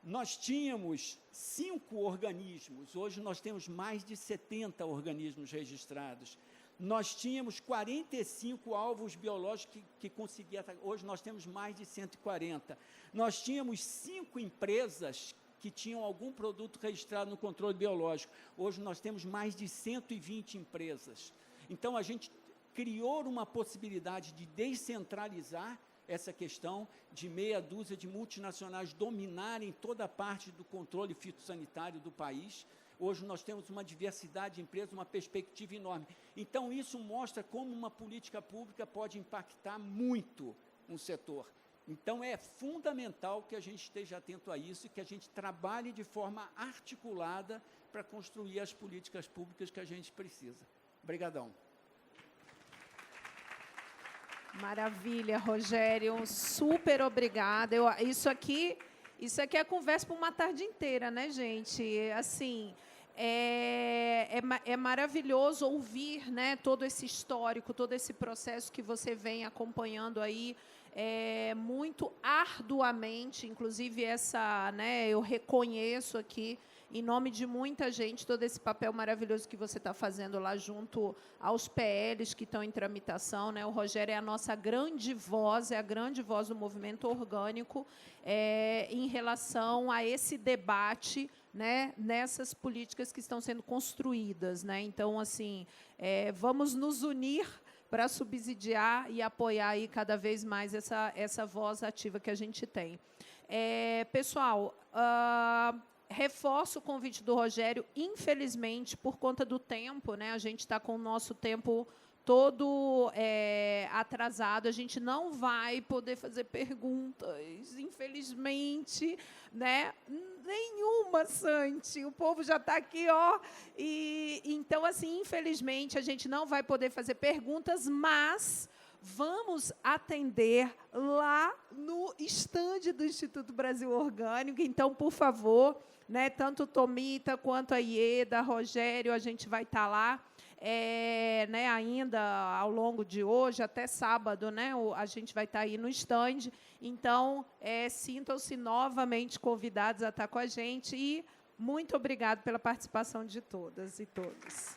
Nós tínhamos 5 organismos, hoje nós temos mais de 70 organismos registrados. Nós tínhamos 45 alvos biológicos que conseguiam, hoje nós temos mais de 140. Nós tínhamos 5 empresas que tinham algum produto registrado no controle biológico. Hoje nós temos mais de 120 empresas. Então, a gente criou uma possibilidade de descentralizar essa questão de meia dúzia de multinacionais dominarem toda a parte do controle fitossanitário do país. Hoje nós temos uma diversidade de empresas, uma perspectiva enorme. Então, isso mostra como uma política pública pode impactar muito um setor. Então, é fundamental que a gente esteja atento a isso e que a gente trabalhe de forma articulada para construir as políticas públicas que a gente precisa. Obrigadão. Maravilha, Rogério. Super obrigada. Isso aqui é conversa para uma tarde inteira, né, gente? Assim, é maravilhoso ouvir, né, todo esse histórico, todo esse processo que você vem acompanhando aí, muito arduamente, inclusive eu reconheço aqui, em nome de muita gente, todo esse papel maravilhoso que você está fazendo lá junto aos PLs que estão em tramitação, né? O Rogério é a nossa grande voz, é a grande voz do movimento orgânico em relação a esse debate, né, nessas políticas que estão sendo construídas, né? Então, assim, vamos nos unir para subsidiar e apoiar aí cada vez mais essa voz ativa que a gente tem. Pessoal, reforço o convite do Rogério. Infelizmente, por conta do tempo, né, a gente está com o nosso tempo todo atrasado, a gente não vai poder fazer perguntas, infelizmente, né? Nenhuma, Santi, o povo já está aqui, ó. E então, assim, infelizmente, a gente não vai poder fazer perguntas, mas vamos atender lá no estande do Instituto Brasil Orgânico. Então, por favor, né, tanto o Tomita quanto a Ieda, Rogério, a gente vai estar lá. Né, ainda ao longo de hoje, até sábado, né, a gente vai estar aí no estande. Então, sintam-se novamente convidados a estar com a gente e muito obrigado pela participação de todas e todos.